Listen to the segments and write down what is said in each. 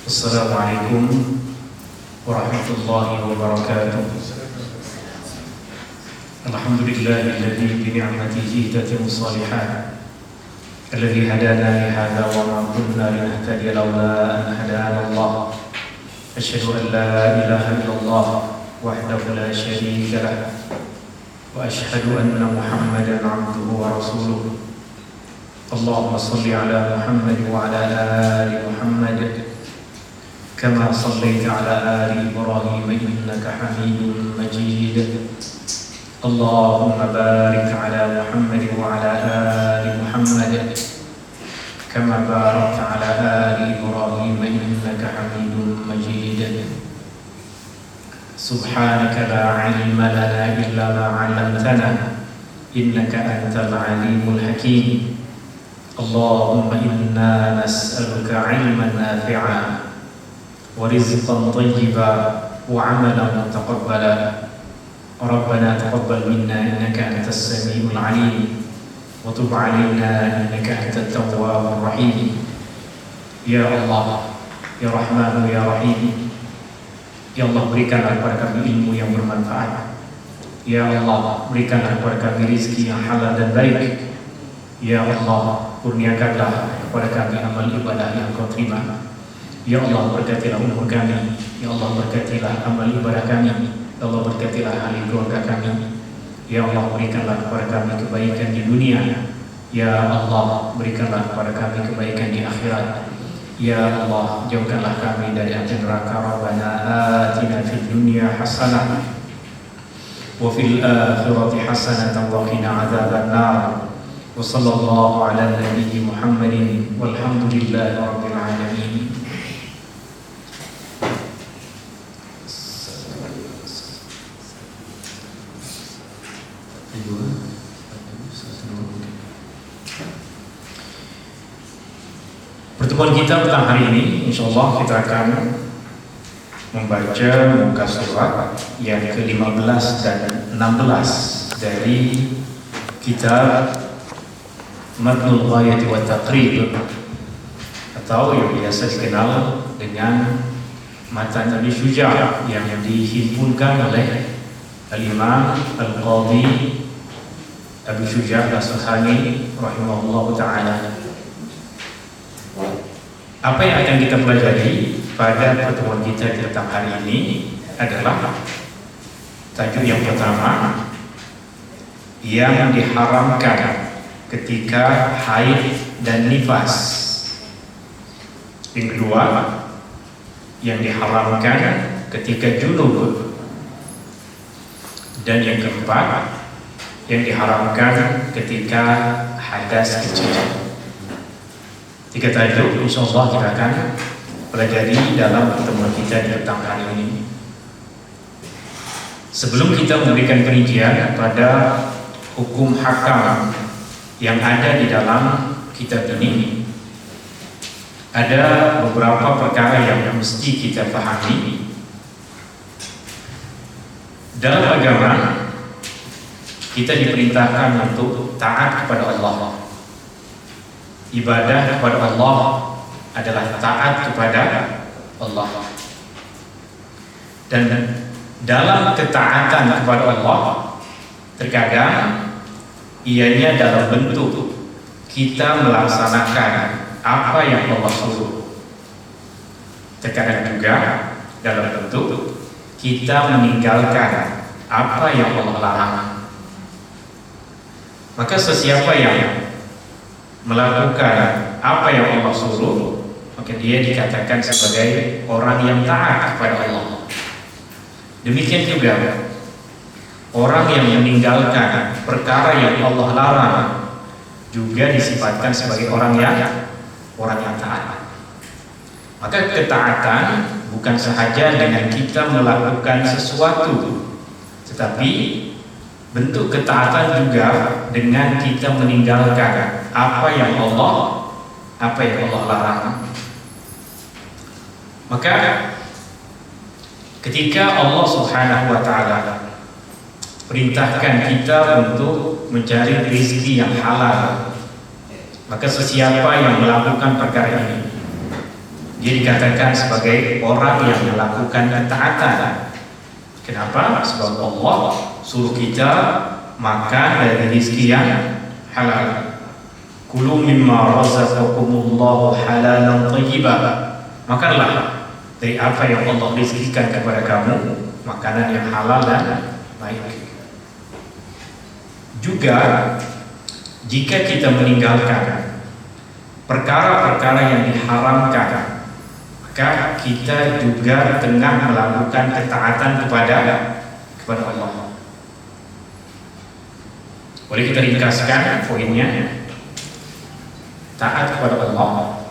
Assalamualaikum warahmatullahi wabarakatuh. Alhamdulillahilladzi bi ni'matihi tatimmu shalihat. Alladzi hadana li hadza wa ma kunna linahtadiya lawla an hadana Allah. Asyhadu an la ilaha illallah wahdahu la syarika lah. Wa asyhadu anna Muhammadan 'abduhu wa rasuluh. Allahumma shalli ala Muhammad wa ala ali Muhammad كما صليت على آل إبراهيم إنك حميد مجيد اللهم بارك على محمد وعلى آل محمد كما باركت على آل إبراهيم إنك حميد مجيد سبحانك لا علم لنا إلا ما علمتنا إنك أنت العليم الحكيم اللهم إنا نسألك علما نافعا ورزقا طيبا وعملا متقبلا ربنا تقبل منا إنك أنت السميع العليم وتب علينا إنك أنت التواب الرحيم يا الله يا رحمن يا رحيم يا الله berikanlah kepada kami ilmu yang bermanfaat. Ya Allah, berikanlah kepada kami rezeki yang halal dan baik. Ya Allah, kurniakanlah kepada kami amal ibadah yang Kau terima. Ya Allah, berkatilah umur kami. Ya Allah, berkatilah amal ibadah kami. Ya Allah, berkatilah ahli keluarga kami. Ya Allah, berikanlah kepada kami kebaikan di dunia. Ya Allah, berikanlah kepada kami kebaikan di akhirat. Ya Allah, jauhkanlah kami dari api neraka. Rabbana atina fid dunya hasanah wa fil akhirati hasanatan wa qina adzabannar. Wa sallallahu ala nabiyyi Muhammadin walhamdulillahi rabbil alamin. Pertemuan kita petang hari ini, insyaallah kita akan membaca muka surat yang ke-15 dan 16 dari kitab Matnul Ghayati wa Taqrib atau yang biasa dikenal dengan Matan Abi Syuja' yang dihimpunkan oleh Al-Imam Al-Qadhi Abu Syuja' As-Suhani rahimahullah ta'ala. Apa yang akan kita pelajari pada pertemuan kita di petang hari ini adalah tajuk yang pertama yang diharamkan ketika haid dan nifas. Yang kedua yang diharamkan ketika junub. Dan yang keempat yang diharamkan ketika hadas kecil. Tiga tajuk insyaallah kita akan pelajari dalam pertemuan kita di petang hari ini. Sebelum kita memberikan perincian pada hukum hakam yang ada di dalam kitab ini, ada beberapa perkara yang mesti kita pahami. Dalam agama kita diperintahkan untuk taat kepada Allah. Ibadah kepada Allah adalah taat kepada Allah. Dan dalam ketaatan kepada Allah terkadang ianya dalam bentuk kita melaksanakan apa yang Allah suruh. Terkadang juga dalam bentuk kita meninggalkan apa yang Allah larang. Maka sesiapa yang melakukan apa yang Allah suruh, maka dia dikatakan sebagai orang yang taat kepada Allah. Demikian juga orang yang meninggalkan perkara yang Allah larang juga disifatkan sebagai orang yang taat. Maka ketaatan bukan sahaja dengan kita melakukan sesuatu, tetapi bentuk ketaatan juga dengan kita meninggalkan apa yang Allah larang. Maka ketika Allah Subhanahu wa ta'ala perintahkan kita untuk mencari rezeki yang halal, maka sesiapa yang melakukan perkara ini Dia dikatakan sebagai orang yang melakukan ketaatan. Kenapa? Sebab Allah suruh kita makan dari rezeki yang halal. Kulu mimma razaqakumullahu halalan thayyiban. Makanlah dari apa yang Allah rezekikan kepada kamu, makanan yang halal dan baik. Juga jika kita meninggalkan perkara-perkara yang diharamkan, maka kita juga tengah melakukan ketaatan kepada Allah. Boleh kita ringkaskan poinnya? Taat kepada Allah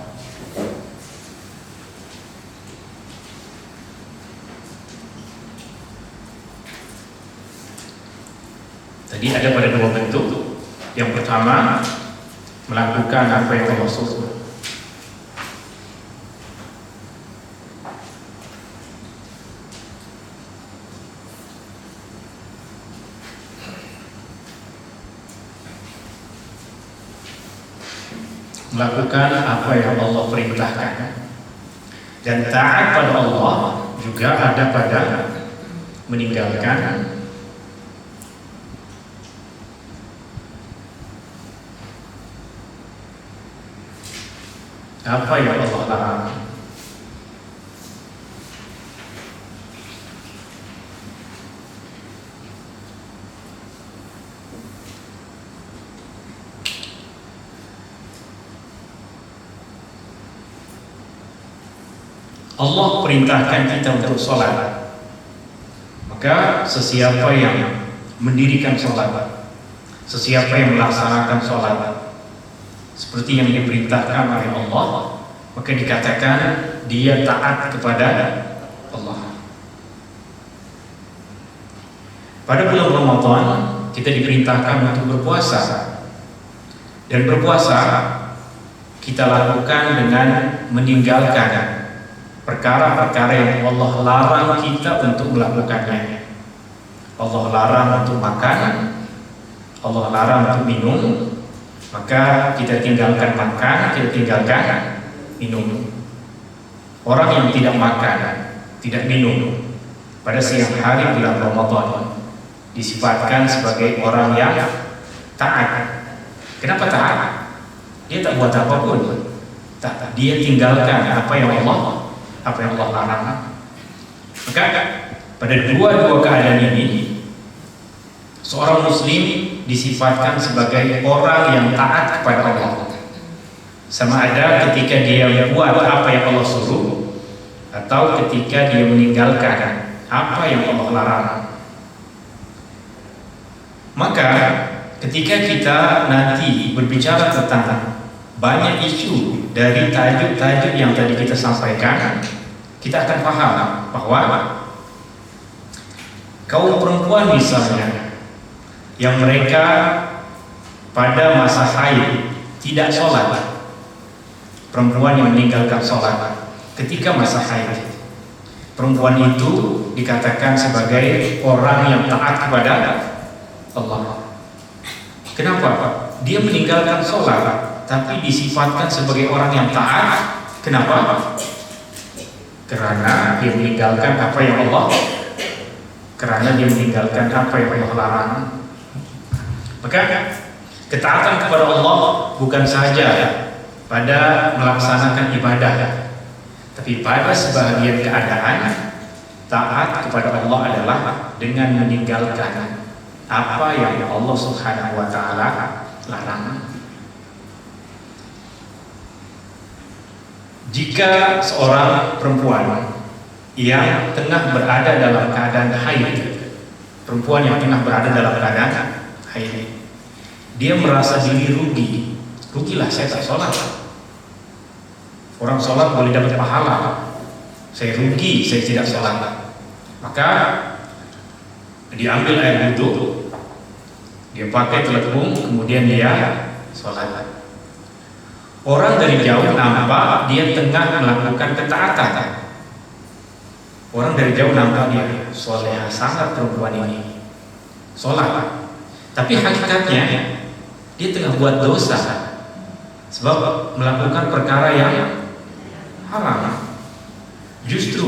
tadi ada pada dua bentuk. Yang pertama, melakukan apa yang Allah suruh. Melakukan apa yang Allah perintahkan. Dan taat pada Allah juga ada pada meninggalkan apa yang Allah larang. Allah perintahkan kita untuk sholat, maka sesiapa yang mendirikan sholat, sesiapa yang melaksanakan sholat seperti yang diperintahkan oleh Allah, maka dikatakan dia taat kepada Allah. Pada bulan Ramadan kita diperintahkan untuk berpuasa, dan berpuasa kita lakukan dengan meninggalkan perkara-perkara yang Allah larang kita untuk melakukannya. Allah larang untuk makan, Allah larang untuk minum, maka kita tinggalkan makan, kita tinggalkan minum. Orang yang tidak makan, tidak minum pada siang hari bulan Ramadan disifatkan sebagai orang yang taat. Kenapa taat? Dia tak buat apapun. Dia tinggalkan apa yang Allah larang. Maka pada dua keadaan ini, seorang muslim disifatkan sebagai orang yang taat kepada Allah, sama ada ketika dia buat apa yang Allah suruh atau ketika dia meninggalkan apa yang Allah larang. Maka ketika kita nanti berbicara tentang banyak isu dari tajuk-tajuk yang tadi kita sampaikan, kita akan paham bahwa kaum perempuan misalnya yang mereka pada masa haid tidak sholat, perempuan yang meninggalkan sholat ketika masa haid, perempuan itu dikatakan sebagai orang yang taat kepada Allah. Kenapa? Dia meninggalkan sholat tapi disifatkan sebagai orang yang taat. Kenapa? Karena dia meninggalkan apa yang Allah larang. Maka ketaatan kepada Allah bukan saja pada melaksanakan ibadah, tapi pada sebagian keadaan taat kepada Allah adalah dengan meninggalkan apa yang Allah Subhanahu wa taala larang. Jika seorang perempuan yang tengah berada dalam keadaan haid, perempuan yang tengah berada dalam keadaan haid, dia merasa diri rugilah saya tak sholat. Orang sholat boleh dapat pahala, saya rugi, saya tidak sholat. Maka diambil air wudhu, dia pakai telepon, kemudian dia sholat. Orang dari jauh nampak dia tengah melakukan ketaatan. Orang dari jauh nampak dia soleh sangat perempuan ini, sholat. Tapi hakikatnya dia tengah buat dosa, sebab melakukan perkara yang haram. Justru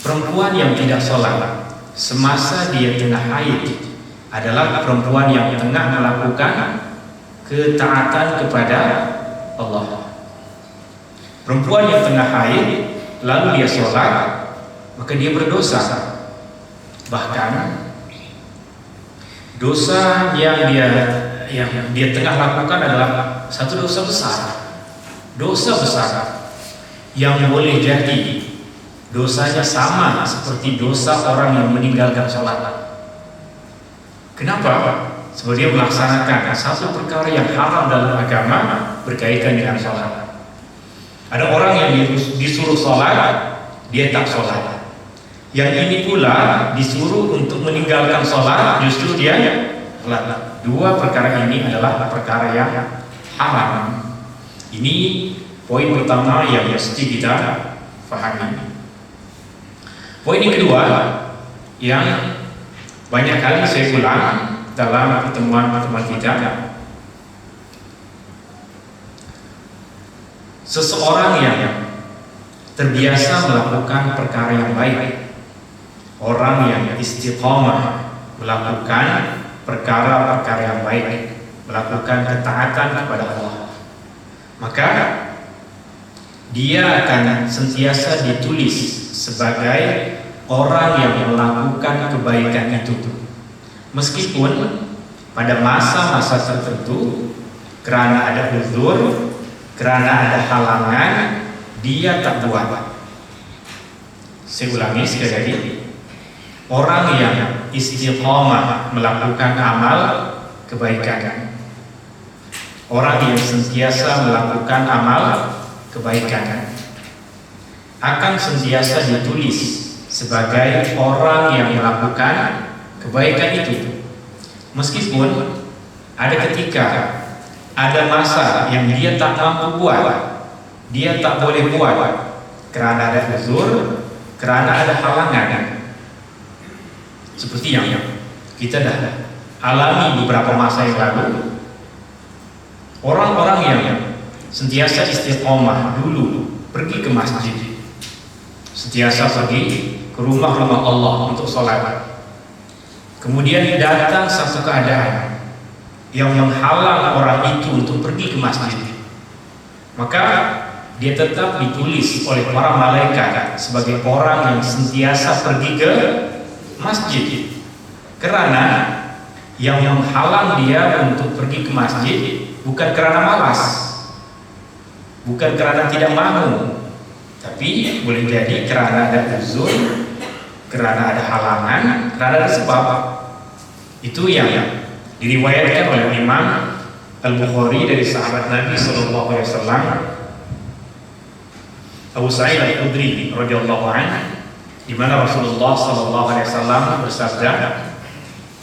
perempuan yang tidak sholat semasa dia tengah haid adalah perempuan yang tengah melakukan ketaatan kepada Allah. Perempuan yang tengah haid lalu dia sholat, maka dia berdosa. Bahkan dosa yang dia tengah lakukan adalah satu dosa besar. Dosa besar yang boleh jadi dosanya sama seperti dosa orang yang meninggalkan sholat. Kenapa? Sebab dia melaksanakan satu perkara yang haram dalam agama berkaitan dengan sholat. Ada orang yang disuruh sholat, dia tak sholat. Yang ini pula disuruh untuk meninggalkan sholat, justru dia sholat. Dua perkara ini adalah perkara yang haram. Ini poin pertama yang mesti kita pahami. Poin yang kedua yang banyak kali saya ulang dalam pertemuan-pertemuan kita, seseorang yang terbiasa melakukan perkara yang baik, orang yang istiqamah melakukan perkara-perkara yang baik, melakukan ketaatan kepada Allah, maka dia akan sentiasa ditulis sebagai orang yang melakukan kebaikan itu, meskipun pada masa-masa tertentu karena ada uzur, karena ada halangan, dia tak buat. Saya ulangi sekali lagi, orang yang istiqamah melakukan amal kebaikan, orang yang sentiasa melakukan amal kebaikan, akan sentiasa ditulis sebagai orang yang melakukan kebaikan itu, meskipun ada ketika, ada masa yang dia tak mampu buat, dia tak boleh buat karena ada uzur, karena ada halangan. Seperti yang kita dah alami beberapa masa yang lalu, orang-orang yang sentiasa istiqomah dulu pergi ke masjid, sentiasa pergi ke rumah-rumah Allah untuk sholat, kemudian datang satu keadaan yang menghalang orang itu untuk pergi ke masjid, maka dia tetap ditulis oleh para malaikat sebagai orang yang sentiasa pergi ke masjid. Karena yang menghalang dia untuk pergi ke masjid bukan karena malas, bukan karena tidak mau, tapi boleh jadi karena ada uzur, karena ada halangan, karena ada sebab. Itu yang diriwayatkan oleh Imam Al-Bukhari dari sahabat Nabi SAW, Abu Sa'id Al-Khudri radhiyallahu anhu, di mana Rasulullah SAW bersabda,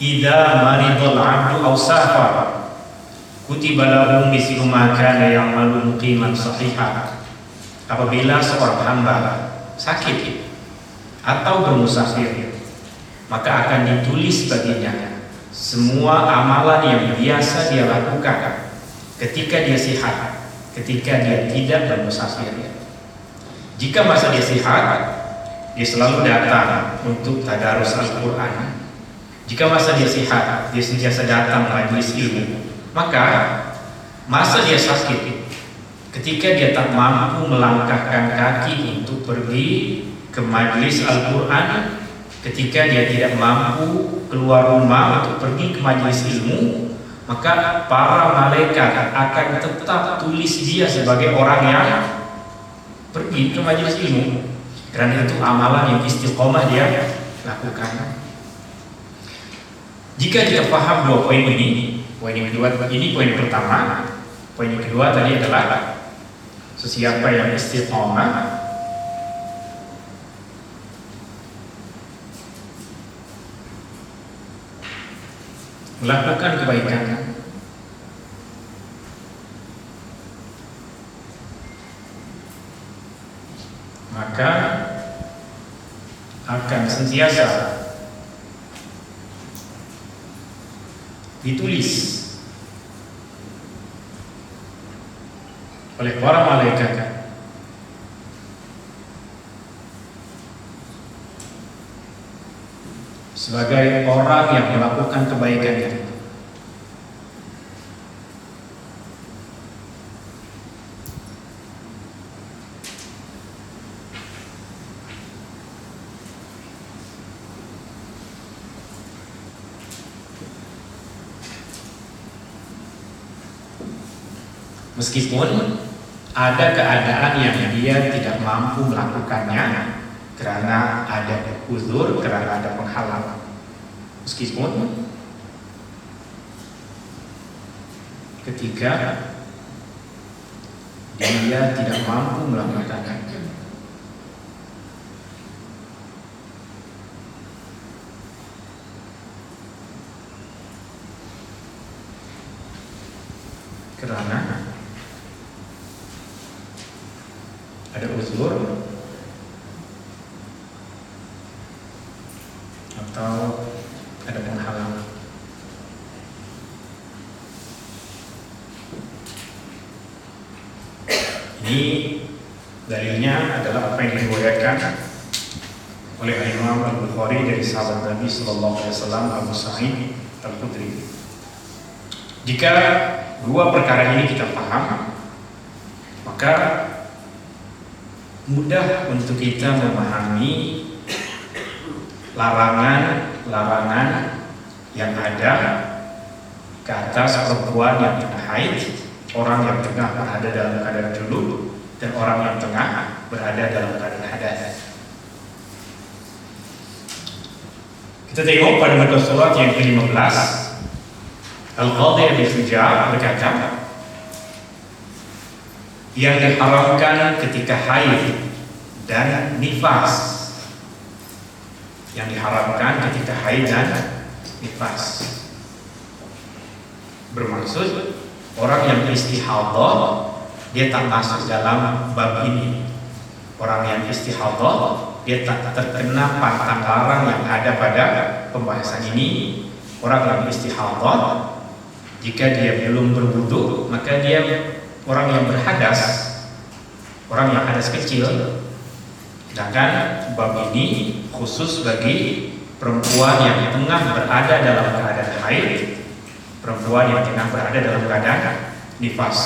"Idza maridul 'abdu aw safar, kutiba lahu mislu ma kana ya'malu muqiman sahihah." Apabila seorang hamba sakit atau bermusafir, maka akan ditulis baginya semua amalan yang biasa dia lakukan ketika dia sehat, ketika dia tidak bermusafir. Jika masa dia sehat, dia selalu datang untuk tadarus Al-Quran. Jika masa dia sehat, dia sentiasa datang majelis ilmu. Maka masa dia sakit, ketika dia tak mampu melangkahkan kaki untuk pergi ke majelis Al-Quran, ketika dia tidak mampu keluar rumah untuk pergi ke majelis ilmu, maka para malaikat akan tetap tulis dia sebagai orang yang pergi ke majelis ilmu, karena itu amalan yang istiqomah dia lakukan. Jika kita paham dua poin ini, poin yang kedua ini poin pertama, poin yang kedua tadi adalah sesiapa yang istiqomah melakukan kebaikan, maka akan sentiasa ditulis oleh para malaikat sebagai orang yang melakukan kebaikan itu. Meskipun ada keadaan yang dia tidak mampu melakukannya karena ada uzur, karena ada penghalang. Meskipun ketika dia tidak mampu melakukannya, karena ada uzur atau ada penghalang. Ini dalilnya adalah apa yang diriwayatkan oleh Imam Al-Bukhari dari sahabat Nabi Sallallahu Alaihi Wasallam Abu Sa'id Al-Khudri. Jika dua perkara ini kita paham, maka mudah untuk kita memahami larangan-larangan yang ada ke atas perempuan yang tengah haid, orang yang tengah berada dalam keadaan junub, dan orang yang tengah berada dalam keadaan hadas. Kita tengok pada muka surat yang ke-15, Al-Qadhi Abi Syuja' berkata, yang diharamkan ketika haid dan nifas, yang diharamkan ketika haid dan nifas, bermaksud orang yang istihadah dia tak masuk dalam bab ini. Orang yang istihadah dia tak terkena pantang larang yang ada pada pembahasan ini. Orang yang istihadah, jika dia belum berwudu, maka dia orang yang berhadas, orang yang hadas kecil. Sedangkan bab ini khusus bagi perempuan yang tengah berada dalam keadaan haid, perempuan yang tengah berada dalam keadaan nifas.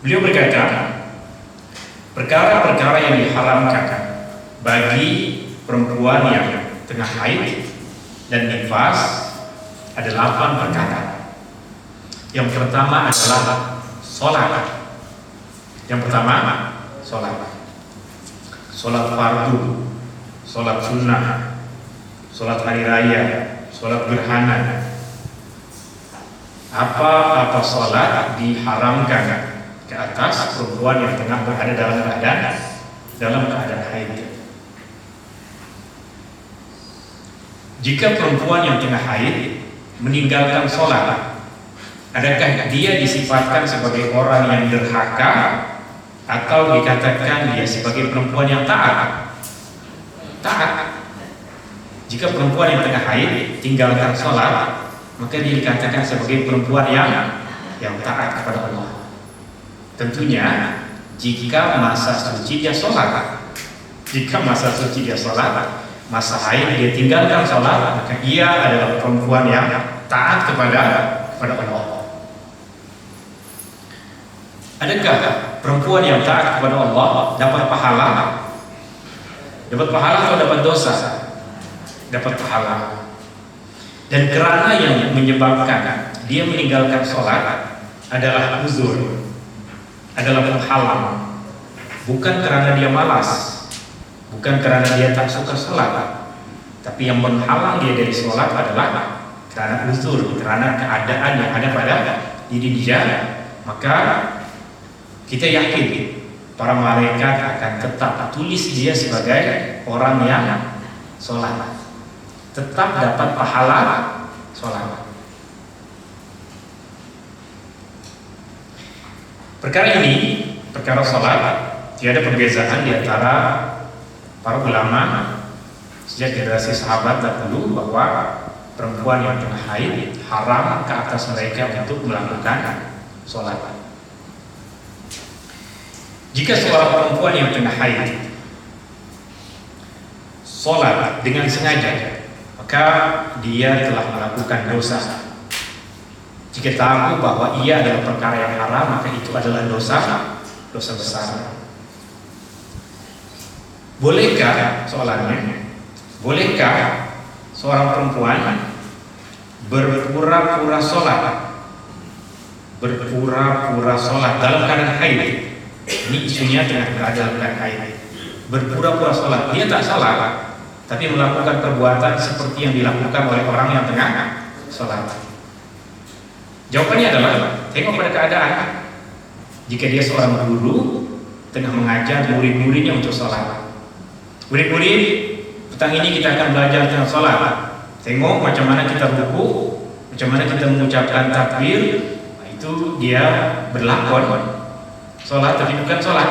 Beliau berkata, perkara-perkara yang diharamkan bagi perempuan yang tengah haid dan nifas ada 8 perkara. Yang pertama adalah sholat. Yang pertama sholat. Sholat fardu, sholat sunnah, sholat hari raya, sholat gerhana. Apa sholat diharamkan ke atas perempuan yang tengah berada dalam keadaan haid. Jika perempuan yang tengah haid meninggalkan sholat, adakah dia disifatkan sebagai orang yang durhaka atau dikatakan dia sebagai perempuan yang taat? Taat. Jika perempuan yang tengah haid tinggalkan sholat, maka dia dikatakan sebagai perempuan yang taat kepada Allah. Tentunya jika masa suci dia sholat, jika masa suci dia sholat, masa haid dia tinggalkan sholat, maka ia adalah perempuan yang taat kepada Allah. Adakah perempuan yang taat kepada Allah dapat pahala? Dapat pahala atau dapat dosa? Dapat pahala. Dan kerana yang menyebabkan dia meninggalkan sholat adalah uzur, adalah penghalang, bukan karena dia malas, bukan karena dia tak suka sholat, tapi yang menghalang dia dari sholat adalah karena uzur, karena keadaan yang ada pada diri dia. Maka kita yakin para malaikat akan tetap tulis dia sebagai orang yang sholat, tetap dapat pahala sholat. Perkara ini, perkara sholat, tiada perbezaan di antara para ulama sejak generasi sahabat dahulu bahwa perempuan yang tengah haid haram ke atas mereka untuk melakukan sholat. Jika seorang perempuan yang tengah haid sholat dengan sengaja, maka dia telah melakukan dosa. Jika tahu bahwa ia adalah perkara yang haram, maka itu adalah dosa besar. Bolehkah soalannya? Bolehkah seorang perempuan berpura-pura sholat dalam keadaan haid? Ini isunya tengah berada dalam keadaan haid. Berpura-pura sholat, dia tak salah, tapi melakukan perbuatan seperti yang dilakukan oleh orang yang tengah sholat. Jawabannya adalah tengok pada keadaan. Jika dia seorang guru tengah mengajar murid-muridnya untuk sholat, murid-murid, petang ini kita akan belajar tentang sholat. Tengok macam mana kita ruku, macam mana kita mengucapkan takbir. Itu dia berlakon sholat, tapi bukan sholat.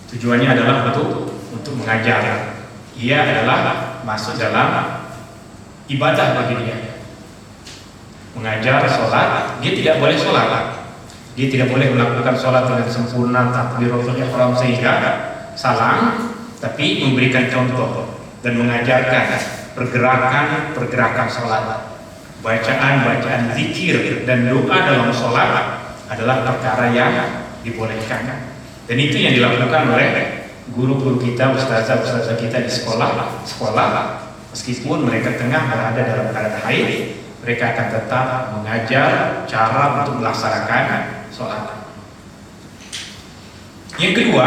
Tujuannya adalah untuk mengajar. Ia adalah masuk dalam ibadah bagi dia. Mengajar sholat, dia tidak boleh sholat. Dia tidak boleh melakukan sholat dengan sempurna, takbiratul ihram sehingga salam, tapi memberikan contoh dan mengajarkan pergerakan sholat. Bacaan zikir dan doa dalam sholat adalah perkara yang dibolehkan. Dan itu yang dilakukan oleh guru-guru kita, ustazah kita di sekolah. Meskipun mereka tengah berada dalam keadaan haid, mereka akan tetap mengajar cara untuk melaksanakan sholat. Yang kedua,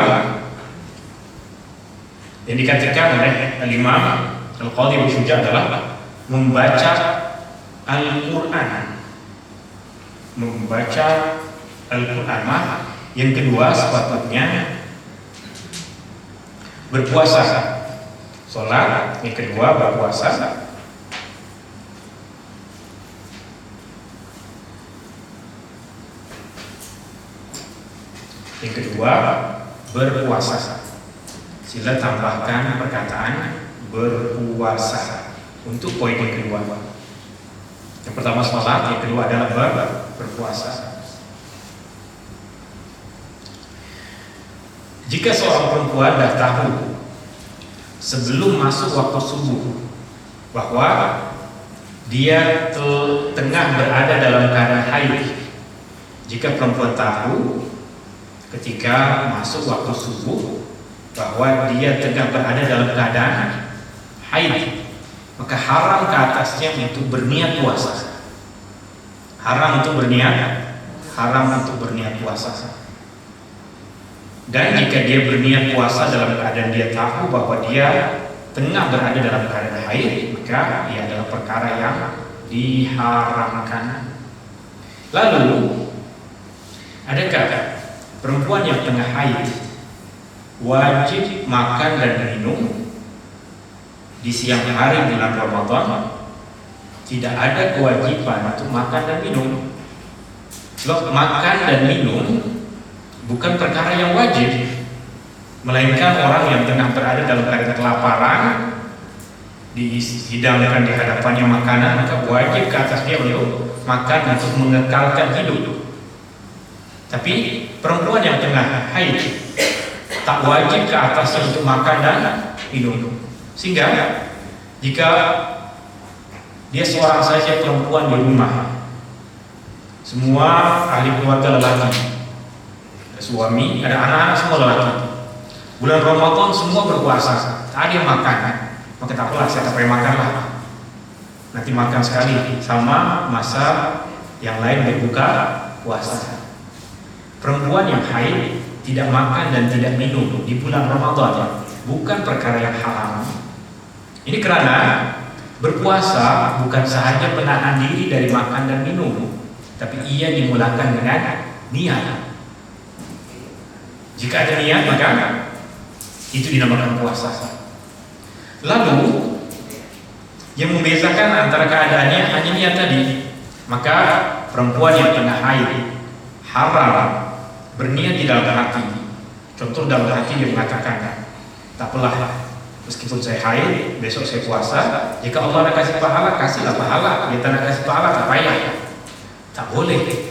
yang dikatakan oleh Imam Al-Qadhi Syuja adalah membaca Al-Quran. Yang kedua, sepatutnya berpuasa. Sholat, yang kedua berpuasa. Yang kedua berpuasa. Sila tambahkan perkataan berpuasa untuk poin yang kedua. Yang pertama sholat, yang kedua adalah berpuasa. Jika seorang perempuan dah tahu sebelum masuk waktu subuh bahwa dia tengah berada dalam keadaan haid, jika perempuan tahu ketika masuk waktu subuh bahwa dia tengah berada dalam keadaan haid, maka haram ke atasnya untuk berniat puasa. Haram untuk berniat puasa. Dan jika dia berniat puasa dalam keadaan dia tahu bahwa dia tengah berada dalam keadaan haid, maka ia adalah perkara yang diharamkan. Lalu, adakah perempuan yang tengah haid wajib makan dan minum di siang hari bulan Ramadan? Tidak ada kewajiban untuk makan dan minum. Makan dan minum bukan perkara yang wajib, melainkan orang yang tengah berada dalam keadaan kelaparan, dihidangkan di hadapannya makanan, maka wajib ke atas dia untuk makan untuk mengekalkan hidup. Tapi perempuan yang tengah haid tak wajib ke atasnya untuk makan dan minum. Sehingga jika dia seorang saja perempuan di rumah, semua ahli keluarga lelaki, suami, ada anak-anak semua lelaki. Bulan Ramadan semua berpuasa, tak ada yang makan, maka tak apalah, saya tak payah makan lah. Nanti makan sekali, sama masa yang lain berbuka puasa. Perempuan yang haid tidak makan dan tidak minum di bulan Ramadan bukan perkara yang haram. Ini karena berpuasa bukan sahaja menahan diri dari makan dan minum, tapi ia dimulakan dengan niat. Jika ada niat, maka itu dinamakan puasa. Lalu yang membedakan antara keadaannya hanya niat tadi. Maka perempuan yang tengah haid haram berniat di dalam hati. Contoh, dalam hati dia mengatakan, tak apalah, meskipun saya haid, besok saya puasa. Jika Allah nak kasih pahala, kasihlah pahala. Dia tak nak kasih pahala, tak payah. Tak boleh.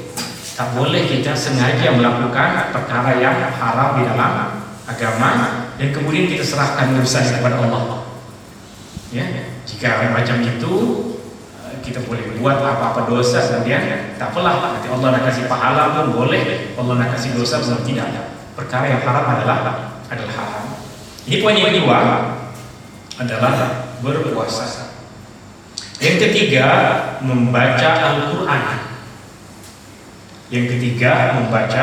Tak boleh kita sengaja melakukan perkara yang haram di dalam agama dan kemudian kita serahkan urusan kepada Allah. Jika macam itu kita boleh buat apa-apa dosa, kemudian tak apalah, nanti Allah nak kasih pahala pun boleh, Allah nak kasih dosa pun tidak. Perkara yang haram adalah haram. Ini poin yang kedua adalah berpuasa. Yang ketiga, membaca Al-Quran. Yang ketiga, membaca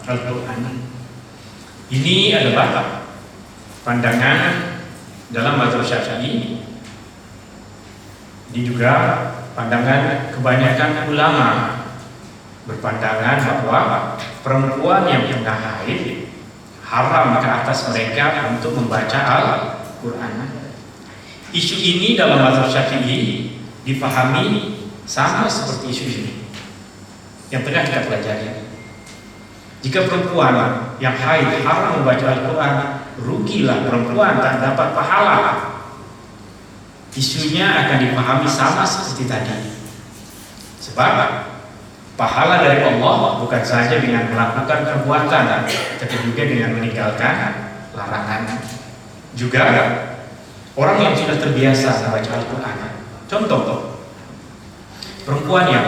Al-Quran. Ini adalah pandangan dalam mazhab Syafi'i. Ini juga pandangan kebanyakan ulama, berpandangan bahwa perempuan yang tengah haid haram ke atas mereka untuk membaca Al-Quran. Isu ini dalam mazhab Syafi'i dipahami sama seperti isu ini yang tengah kita pelajari. Jika perempuan yang haid haram membaca Al-Quran, rugilah perempuan, tak dapat pahala. Isunya akan dipahami sama seperti tadi. Sebab pahala dari Allah bukan saja dengan melakukan perbuatan, tapi juga dengan meninggalkan larangan. Juga orang yang sudah terbiasa membaca Al-Quran. Contoh, perempuan yang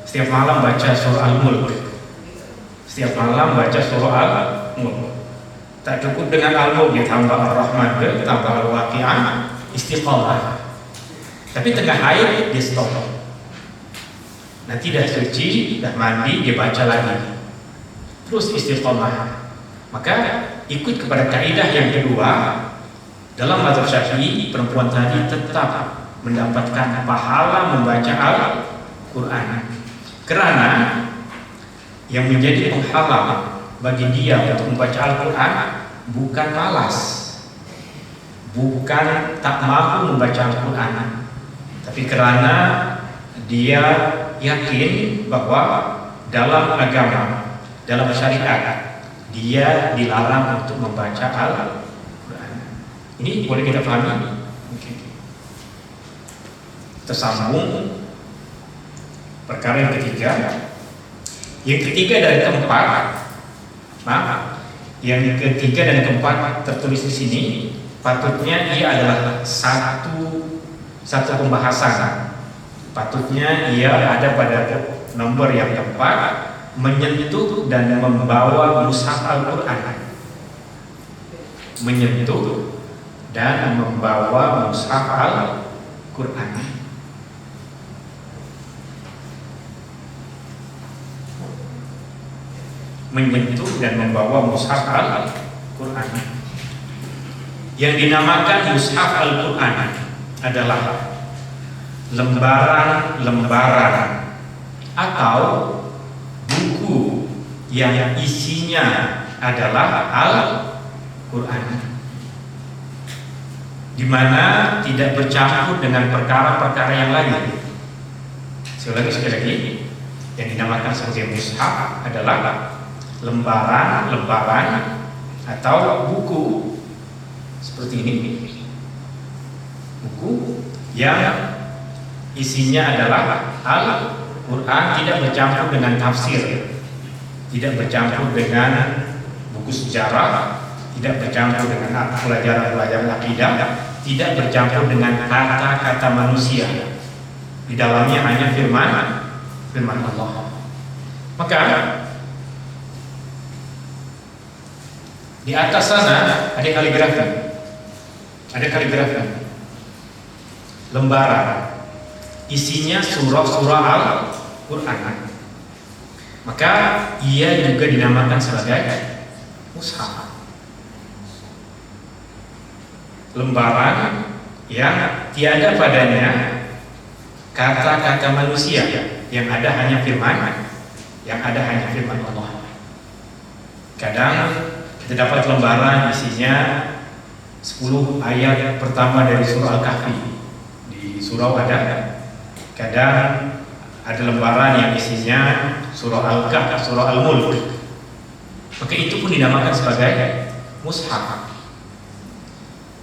setiap malam baca surah Al-Mulk, setiap malam baca surah Al-Mulk, tak cukup dengan Al-Mulk, dia tambah Ar-Rahman, dia tambah Al-Waqi'ah, istiqamah. Tapi tengah haid dia stop. Nanti dah suci, dah mandi, dia baca lagi. Terus istiqamah. Maka ikut kepada kaidah yang kedua, dalam mazhab Syafi'i, perempuan tadi tetap mendapatkan pahala membaca Al-Quran. Kerana yang menjadi penghalang bagi dia untuk membaca Al-Quran bukan malas, bukan tak mampu membaca Al-Quran, tapi kerana dia yakin bahwa dalam agama, dalam syariat, dia dilarang untuk membaca Al-Quran. Ini boleh kita pahami. Tersambung perkara yang ketiga. Yang ketiga dan keempat, yang ketiga dan keempat tertulis di sini, patutnya ia adalah satu pembahasan. Patutnya ia ada pada nomor yang keempat, menyentuh dan membawa mushaf Al-Quran. Menyentuh dan membawa mushaf Al-Quran. Menyentuh dan membawa mushaf Al-Quran. Yang dinamakan mushaf Al-Quran adalah lembaran-lembaran atau buku yang isinya adalah Al-Quran, di mana tidak bercampur dengan perkara-perkara yang lain. Sekali lagi, yang dinamakan sebagai mushaf adalah lembaran-lembaran atau buku seperti ini, buku yang isinya adalah Al-Quran, tidak bercampur dengan tafsir, tidak bercampur dengan buku sejarah, tidak bercampur dengan pelajaran-pelajaran akidah, tidak bercampur dengan kata-kata manusia. Di dalamnya hanya firman Allah. Maka di atas sana ada kaligrafi, lembaran, isinya surah-surah Al-Quran. Maka ia juga dinamakan sebagai mushaf. Lembaran yang tiada padanya kata-kata manusia, yang ada hanya firman Allah. Kadang kita dapat lembaran isinya 10 ayat pertama dari surah Al-Kahfi di surau ada. Kadang ada lembaran yang isinya surah Al-Kahf, surah Al-Mulk. Maka itu pun dinamakan sebagai mushaf.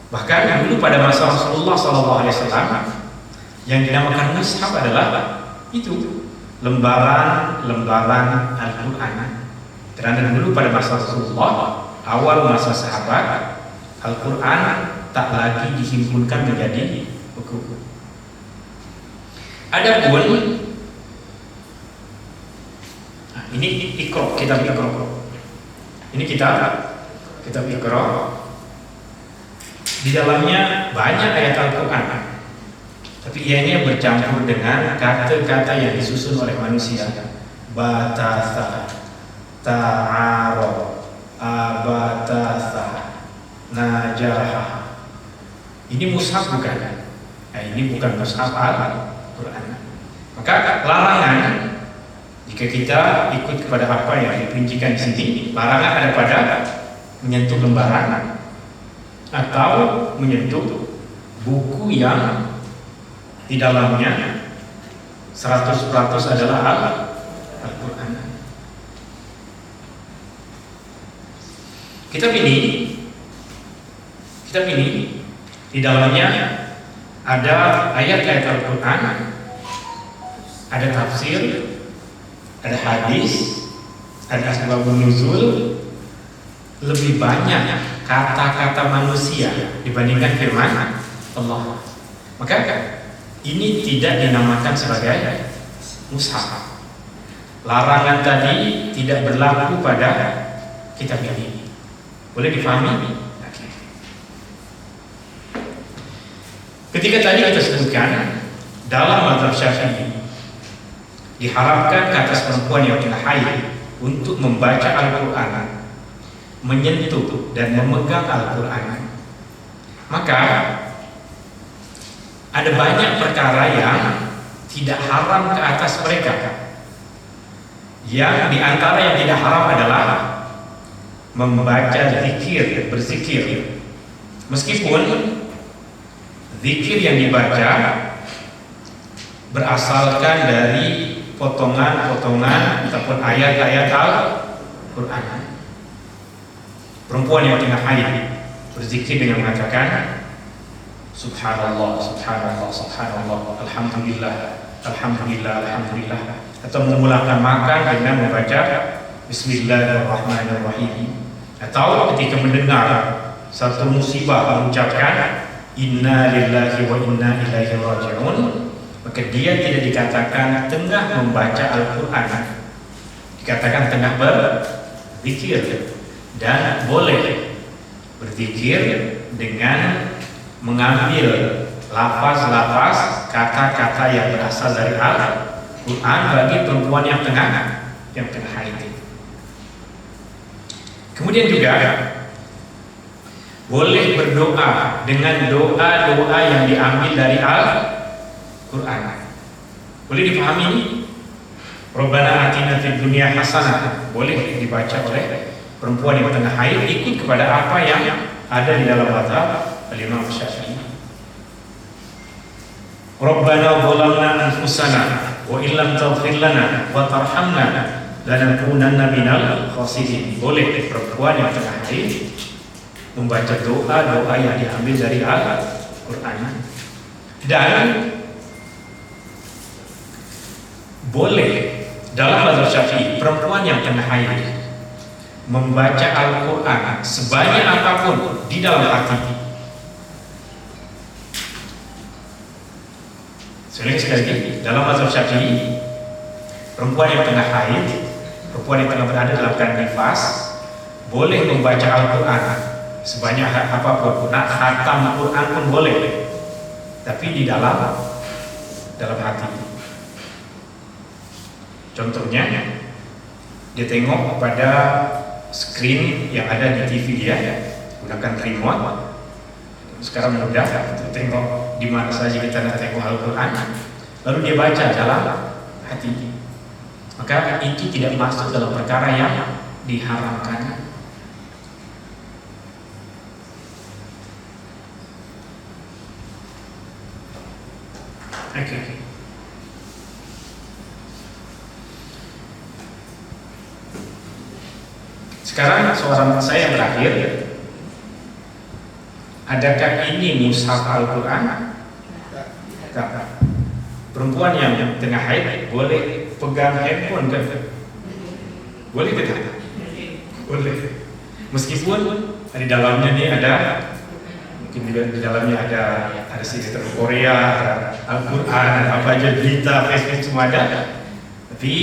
Bahkan dulu pada masa Rasulullah SAW, yang dinamakan mushaf adalah itu, lembaran-lembaran Al-Quran. Karena dulu pada masa Rasulullah, awal masa sahabat, Al-Quran tak lagi dihimpunkan menjadi buku. Adapun ini Iqra, kitab Iqra. Ini kitab Iqra. Di dalamnya banyak ayat Al-Qur'an. Tapi ianya bercampur dengan kata-kata yang disusun oleh manusia. Batasa, ta'aro, abatasa, najaha. Ini mushaf bukan? Ini bukan mushaf Al-Quran. Maka larangan jika kita ikut kepada apa yang diperincikan di sini, larangan ada pada menyentuh lembaran atau menyentuh buku yang di dalamnya 100% adalah Al-Quran. Kitab ini di dalamnya ada ayat-ayat Al-Quran, ada tafsir, ada hadis, ada asbabun nuzul. Lebih banyak kata-kata manusia dibandingkan firman Allah. Maka ini tidak dinamakan sebagai mushaf. Larangan tadi tidak berlaku pada kitab ini. Boleh difahami? Okay. Ketika tadi kita sebutkan dalam mazhab Syafi'i diharapkan ke atas perempuan yang tengah haid untuk membaca Al-Quran, menyentuh dan memegang Al-Quran, maka ada banyak perkara yang tidak haram ke atas mereka. Yang diantara yang tidak haram adalah membaca zikir, berzikir. Meskipun zikir yang dibaca berasalkan dari potongan-potongan ataupun ayat-ayat Al-Quran. Perempuan yang tengah haid berzikir dengan mengatakan Subhanallah, Subhanallah, Subhanallah, Alhamdulillah, Alhamdulillah, Alhamdulillah, atau memulakan makan dengan membaca Bismillahirrahmanirrahim, atau ketika mendengar satu musibah mengucapkan Inna lillahi wa inna ilaihi raji'un, maka dia tidak dikatakan tengah membaca Al-Quran, dikatakan tengah berzikir. Dan boleh berzikir dengan mengambil lafaz-lafaz kata-kata yang berasal dari Al-Quran bagi perempuan yang tengah haid. Kemudian juga boleh berdoa dengan doa-doa yang diambil dari Al-Quran. Boleh dipahami? Rabbana atina fid dunya hasanah boleh dibaca oleh perempuan yang tengah haid ikut kepada apa yang ada di dalam mazhab Al-Imam Syafi'i. Rabbana zalamna anfusana wa illam taghfir lana wa tarhamna lanakunanna minal khasirin. Boleh perempuan yang tengah haid membaca doa-doa yang diambil dari Al-Quran. Dan boleh dalam mazhab Syafi'i perempuan yang tengah haid membaca Al-Quran sebanyak apapun di dalam hati. Sekali lagi, dalam mazhab Syafi'i perempuan yang tengah haid, perempuan yang tengah berada dalam keadaan nifas, boleh membaca Al-Quran sebanyak apapun, nak khatam Al-Quran pun boleh, tapi di dalam hati. Contohnya, dia tengok pada screen yang ada di TV dia, gunakan remote. Sekarang mudah untuk tengok di mana saja kita nak tengok Al-Quran, lalu dia baca dalam hati. Maka itu tidak masuk dalam perkara yang diharamkan. Okay. Sekarang soalan saya yang terakhir, adakah ini mushaf Al-Quran? Perempuan yang tengah haid boleh pegang handphone kan? Boleh tidak? Boleh. Meskipun di dalamnya ini ada mungkin di dalamnya ada sinetron Korea, ada Al-Quran, ada apa aja, berita, Facebook, semua ada. Tapi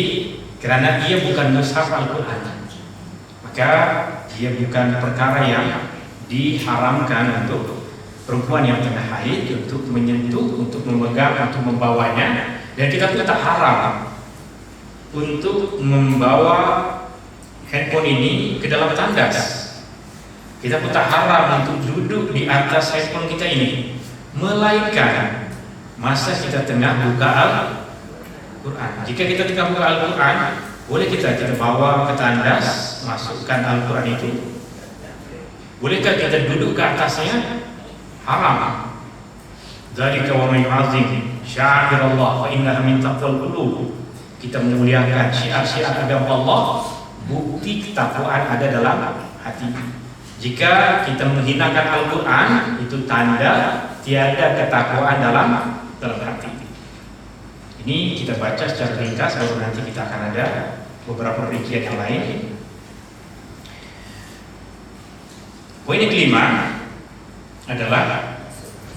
karena ia bukan mushaf Al-Quran, maka ia bukan perkara yang diharamkan untuk perempuan yang tengah haid untuk menyentuh, untuk memegang, untuk membawanya. Dan kita pun tak haram untuk membawa handphone ini ke dalam tandas. Kita pun tak haram untuk duduk di atas handphone kita ini, melainkan masa kita tengah buka Al-Quran. Jika kita tengah buka Al-Quran, boleh kita bawa ke tandas, masukkan Al-Quran itu. Bolehkah kita duduk ke atasnya? Haram. Dzalika wa man yu'azzim sya'airallah fa innaha min taqwal qulub. Kita memuliakan syiar-syiar agama Allah, bukti ketakwaan ada dalam hati. Jika kita menghinakan Al-Quran, itu tanda tiada ketakwaan dalam hati. Ini kita baca secara ringkas, baru nanti kita akan ada beberapa rincian yang lain. Poin yang kelima adalah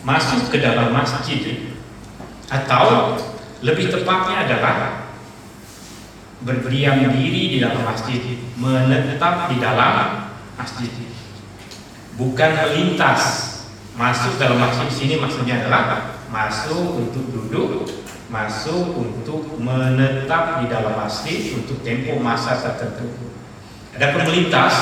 masuk ke dalam masjid, atau lebih tepatnya adalah berdiam diri di dalam masjid, menetap di dalam masjid, bukan melintas masuk dalam masjid. Sini maksudnya adalah masuk untuk duduk, masuk untuk menetap di dalam masjid untuk tempoh masa tertentu. Adapun melintas,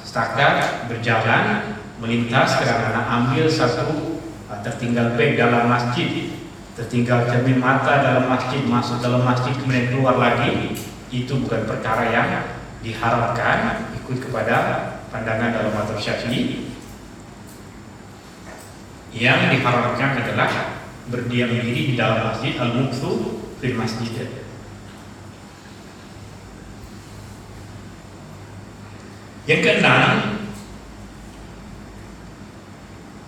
setakat berjalan, melintas karena ambil satu tertinggal beg dalam masjid, tertinggal cermin mata dalam masjid, masuk dalam masjid kemudian keluar lagi, itu bukan perkara yang diharapkan. Ikut kepada pandangan dalam mazhab Syafi'i, yang diharapkan adalah berdiam diri di dalam masjid, al-mukthu fil masjid. Yang keenam,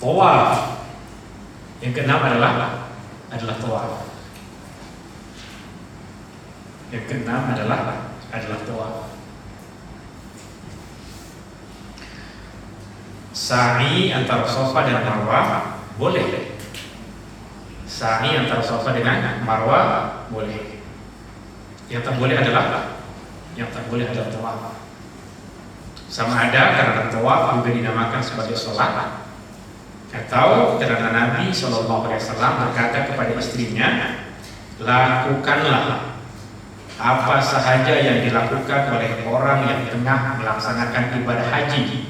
tawaf. Yang keenam adalah tawaf. Yang keenam adalah tawaf. Sa'i antara Safa dan Marwah boleh. Sa'i antara Safa dengan Marwah boleh. Yang tak boleh adalah tawaf. Sama ada karena tawaf juga dinamakan sebagai sholat, atau karena Nabi SAW berkata kepada istrinya, lakukanlah apa sahaja yang dilakukan oleh orang yang tengah melaksanakan ibadah haji,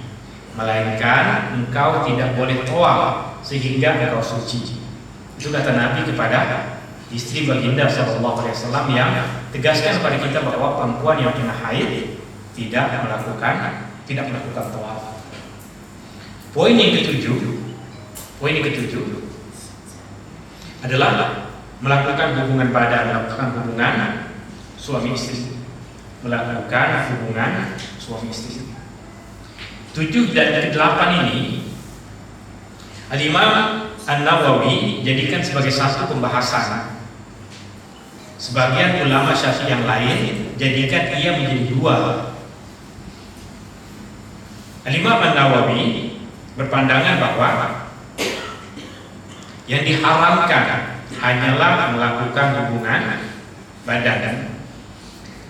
melainkan engkau tidak boleh tawaf sehingga engkau suci. Itu kata Nabi kepada istri baginda SAW, yang tegaskan kepada kita bahwa perempuan yang tengah haid tidak melakukan tawaf. Poin yang ketujuh adalah melakukan hubungan badan, melakukan hubungan suami istri. 7 dan 8 ini Al-Imam An-Nawawi jadikan sebagai satu pembahasan. Sebagian ulama Syafi'i yang lain jadikan ia menjadi 2. Al-Imam An-Nawawi berpandangan bahwa yang diharamkan hanyalah melakukan hubungan badan.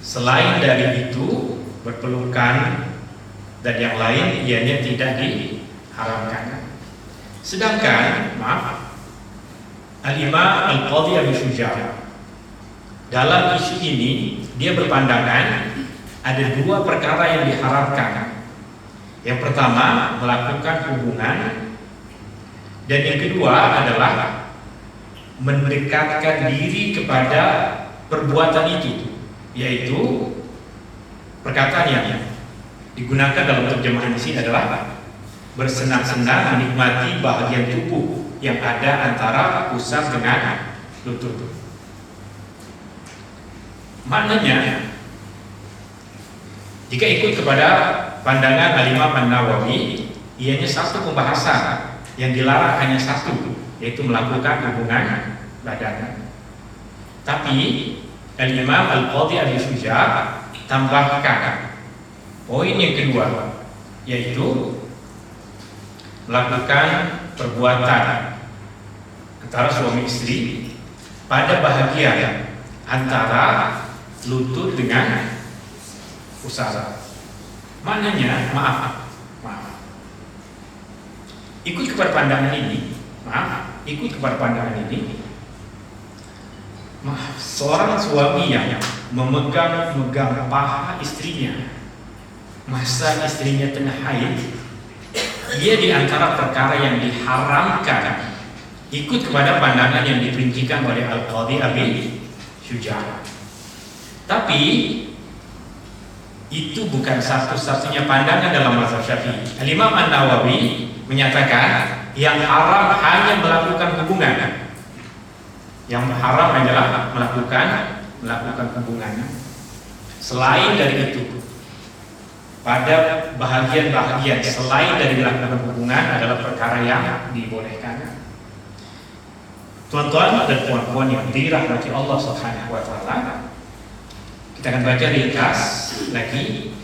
Selain dari itu, berpelukan dan yang lain ianya tidak diharamkan. Sedangkan Al-Imam Al-Qadhi Abu Syuja' dalam isu ini dia berpandangan ada 2 perkara yang diharamkan. Yang pertama, melakukan hubungan, dan yang kedua adalah mendekatkan diri kepada perbuatan itu, yaitu perkataan yang digunakan dalam terjemahan di sini adalah bersenang-senang menikmati bahagian tubuh yang ada antara pusat dengan lutut. Maknanya, jika ikut kepada pandangan Al-Imam An-Nawawi, ianya satu pembahasan yang dilarang hanya satu, yaitu melakukan hubungan badan. Tapi Al-Imam Al-Qadhi Abu Syuja' tambahkan poin yang kedua, yaitu melakukan perbuatan antara suami istri pada bahagian antara lutut dengan pusara. Maknanya, maaf, ikut kepada pandangan ini, seorang suami yang memegang paha istrinya masa istrinya tengah haid, ia di antara perkara yang diharamkan, ikut kepada pandangan yang diperincikan oleh Al-Qadhi Abi Syuja'. Tapi itu bukan satu-satunya pandangan dalam mazhab Syafi'i. Al-Imam An-Nawawi menyatakan yang haram hanya melakukan hubungan. Yang haram adalah melakukan hubungan. Selain dari itu, pada bahagian-bahagian selain dari melakukan hubungan adalah perkara yang dibolehkan. Tuan-tuan dan puan-puan yang dirahmati Allah Subhanahu wa taala, kita akan baca ringkas lagi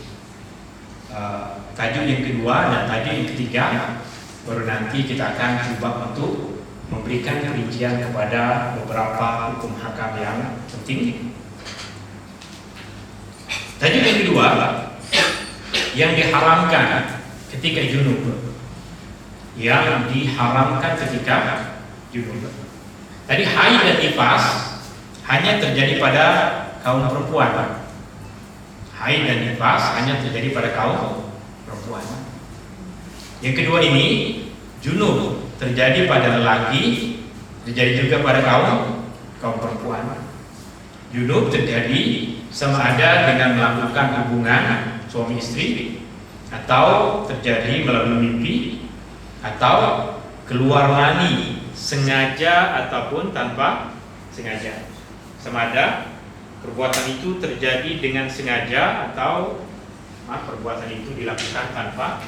tajuk yang kedua dan tajuk yang ketiga, baru nanti kita akan coba untuk memberikan perincian kepada beberapa hukum hakam yang penting. Tajuk yang kedua, yang diharamkan ketika junub. Tadi haid dan nifas hanya terjadi pada kaum perempuan. Haid dan nifas hanya terjadi pada kaum perempuan. Yang kedua ini, junub terjadi pada lelaki, terjadi juga pada kaum perempuan. Junub terjadi sama ada dengan melakukan hubungan suami istri, atau terjadi melalui mimpi, atau keluar mani sengaja ataupun tanpa sengaja. Sama ada perbuatan itu terjadi dengan sengaja atau perbuatan itu dilakukan tanpa.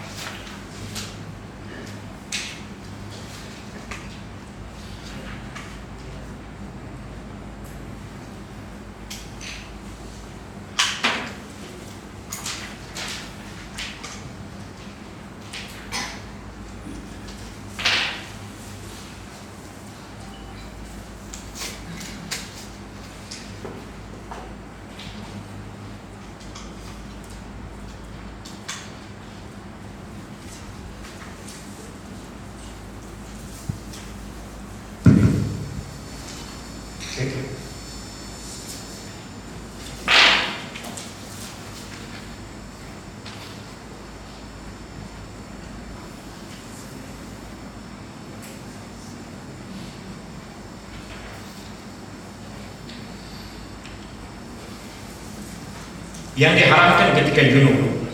Yang diharamkan ketika junub,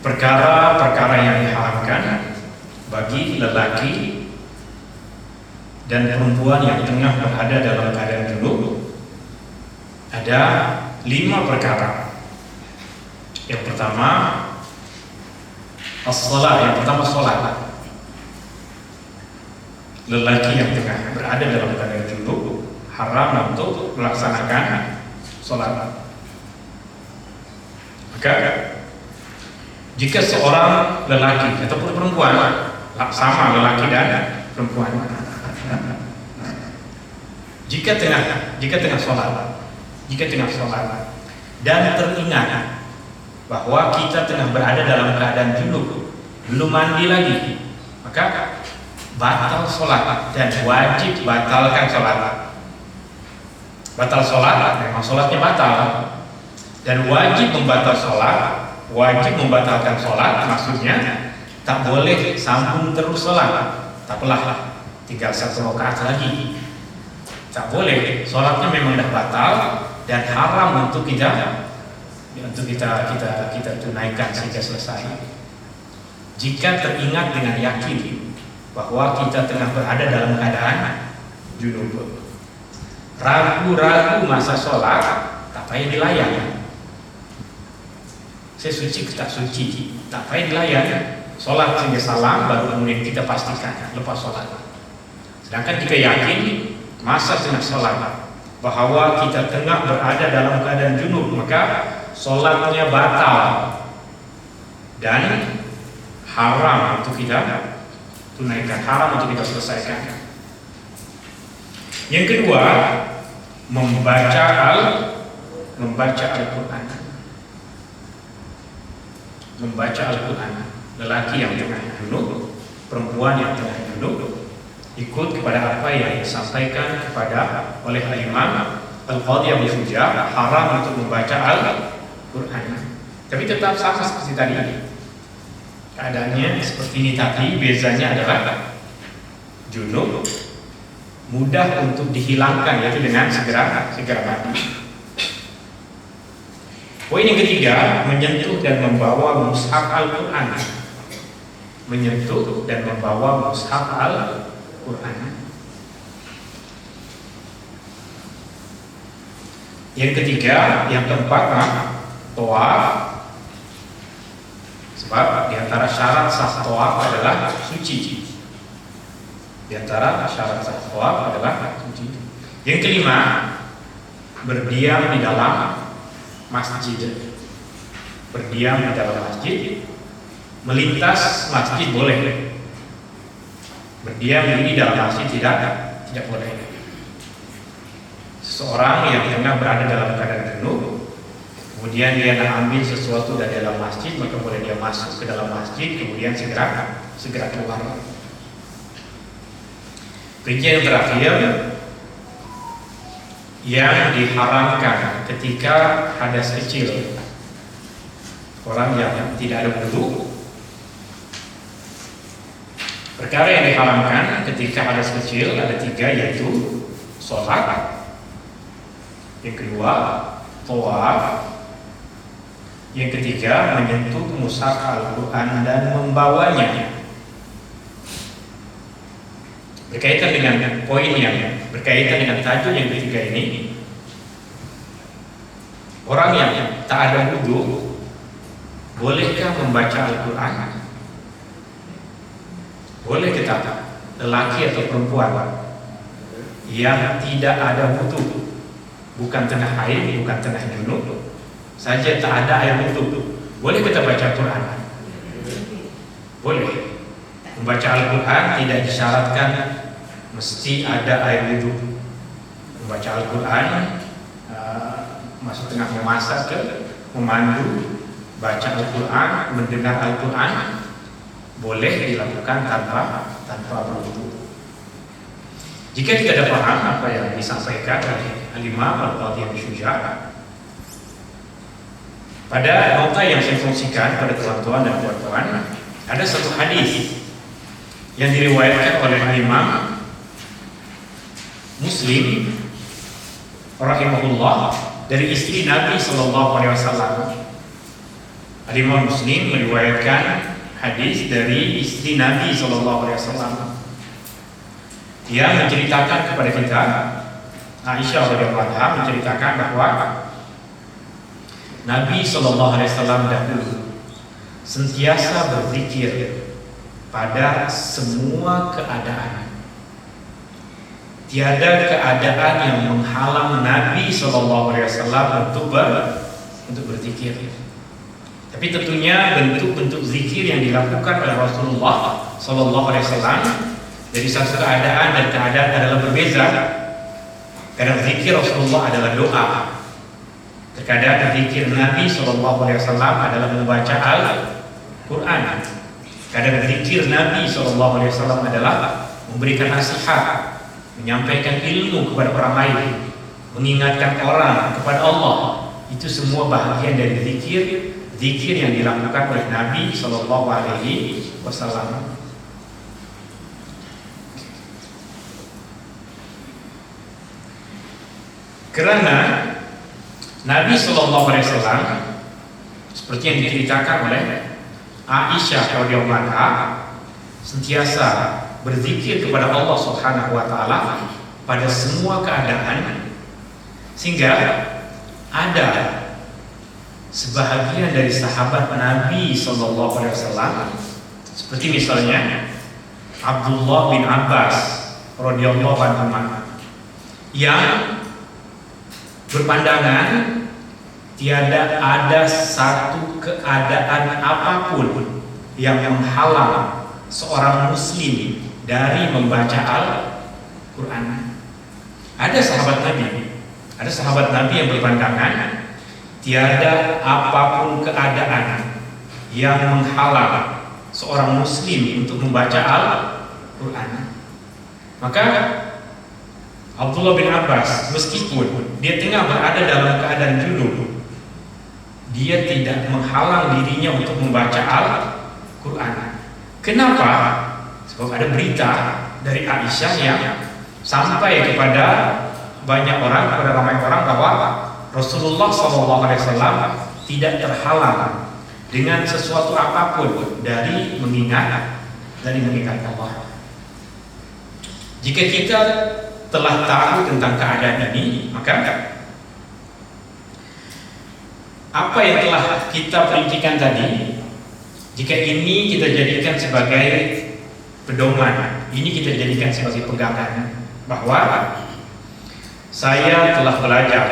perkara-perkara yang diharamkan bagi lelaki dan perempuan yang tengah berada dalam keadaan junub, ada 5 perkara. Yang pertama, as-salat. Yang pertama, salat. Lelaki yang tengah berada dalam keadaan junub haram untuk melaksanakan salat. Maka jika seorang lelaki ataupun perempuan, sama lelaki dan perempuan, jika tengah sholat dan teringat bahwa kita tengah berada dalam keadaan junub, belum mandi lagi, maka batal sholat dan wajib batalkan sholat. Batal sholat, memang sholatnya batal. Dan wajib membatalkan sholat, maksudnya tak boleh sambung terus sholat. Tak apalah, tinggal 1 rakaat lagi. Tak boleh, sholatnya memang dah batal dan haram untuk kita tunaikan sehingga selesai. Jika teringat dengan yakin bahwa kita tengah berada dalam keadaan junub, ragu-ragu masa sholat, tak payah dilayan. Saya suci, tak suci, tak payah dilayan. Sholat sehingga salam, baru kemudian kita pastikan lepas sholat. Sedangkan jika yakin masa tengah sholat bahwa kita tengah berada dalam keadaan junub, maka sholatnya batal dan haram untuk kita tunaikan, haram untuk kita selesaikan. Yang kedua, membaca Al-Quran. Membaca Al-Quran. Lelaki yang tengah junub, perempuan yang tengah junub, ikut kepada apa yang disampaikan kepada oleh Imam Al-Qadhi Abu Syuja, haram untuk membaca Al-Quran. Tapi tetap sama seperti tadi. Keadaannya seperti ini tadi, bezanya adalah junub mudah untuk dihilangkan, yaitu dengan segera mandi. Poin yang ketiga, menyentuh dan membawa mushaf Al-Quran. Menyentuh dan membawa mushaf Al-Quran. Yang ketiga, yang keempat, tawaf. Sebab di antara syarat sah tawaf adalah suci. Di antara syarat sah tawaf adalah suci. Yang kelima, berdiam di dalam masjid. Berdiam di dalam masjid. Melintas masjid boleh. Berdiam di dalam masjid tidak boleh. Seseorang yang tengah berada dalam keadaan junub, kemudian dia nak ambil sesuatu dari dalam masjid, maka boleh dia masuk ke dalam masjid, kemudian segera keluar. Rincian yang terakhir, yang diharamkan ketika hadas kecil, orang yang tidak ada wudu. Perkara yang diharamkan ketika hadas kecil ada tiga, yaitu sholat, yang kedua tawaf, yang ketiga menyentuh mushaf Al-Quran dan membawanya. Berkaitan dengan poin yang berkaitan dengan tajuk yang ketiga ini, orang yang tak ada wudu bolehkah membaca Al-Quran? Boleh kita, lelaki atau perempuan yang tidak ada wudu, bukan tengah haid, bukan tengah junub, saja tak ada air wudu, boleh kita baca Al-Quran? Boleh. Membaca Al-Quran tidak disyaratkan mesti ada air wudu. Membaca Al-Quran, masuk tengah memasak ke memandu, baca Al-Quran, mendengar Al-Quran, boleh dilakukan tanpa berwudu. Jika tidak ada paham apa yang disampaikan oleh Al-Imam Al-Qadhi Abu Syuja, pada nota yang saya fungsikan pada tuan-tuan dan puan-puan, ada satu hadis yang diriwayatkan oleh Imam Muslim rahimahullah dari istri Nabi SAW. Imam Muslim meriwayatkan hadis dari istri Nabi SAW. Dia menceritakan kepada kita, Aisyah radhiyallahu anha menceritakan bahwa Nabi SAW dahulu sentiasa berzikir pada semua keadaan. Tiada keadaan yang menghalang Nabi SAW untuk berzikir. Tapi tentunya bentuk-bentuk zikir yang dilakukan oleh Rasulullah SAW dari satu keadaan dan keadaan adalah berbeza. Kadang zikir Rasulullah adalah doa. Terkadang zikir Nabi SAW adalah membaca Al-Quran. Kadang zikir Nabi SAW adalah memberikan nasihat, menyampaikan ilmu kepada orang lain, mengingatkan orang kepada Allah. Itu semua bahagian dari zikir yang dilakukan oleh Nabi SAW. Kerana Nabi SAW seperti yang diceritakan oleh Aisyah radhiyallahu anha sentiasa berzikir kepada Allah Subhanahu wa taala pada semua keadaan, sehingga ada sebahagian dari sahabat Nabi SAW seperti misalnya Abdullah bin Abbas radhiyallahu anhu yang berpandangan tiada ada satu keadaan apapun yang menghalang seorang muslim dari membaca Al-Quran. Ada sahabat Nabi yang berpandangan tiada apapun keadaan yang menghalang seorang muslim untuk membaca Al-Quran. Maka Abdullah bin Abbas, meskipun dia tengah berada dalam keadaan junub, dia tidak menghalang dirinya untuk membaca Al-Quran. Kenapa? Sebab ada berita dari Aisyah yang sampai kepada banyak orang, kepada ramai orang, bahwa Rasulullah SAW tidak terhalang dengan sesuatu apapun dari mengingat Allah. Jika kita telah tahu tentang keadaan ini, maka apa yang telah kita perincikan tadi, jika ini kita jadikan sebagai pedoman, ini kita jadikan sebagai pegangan bahwa saya telah belajar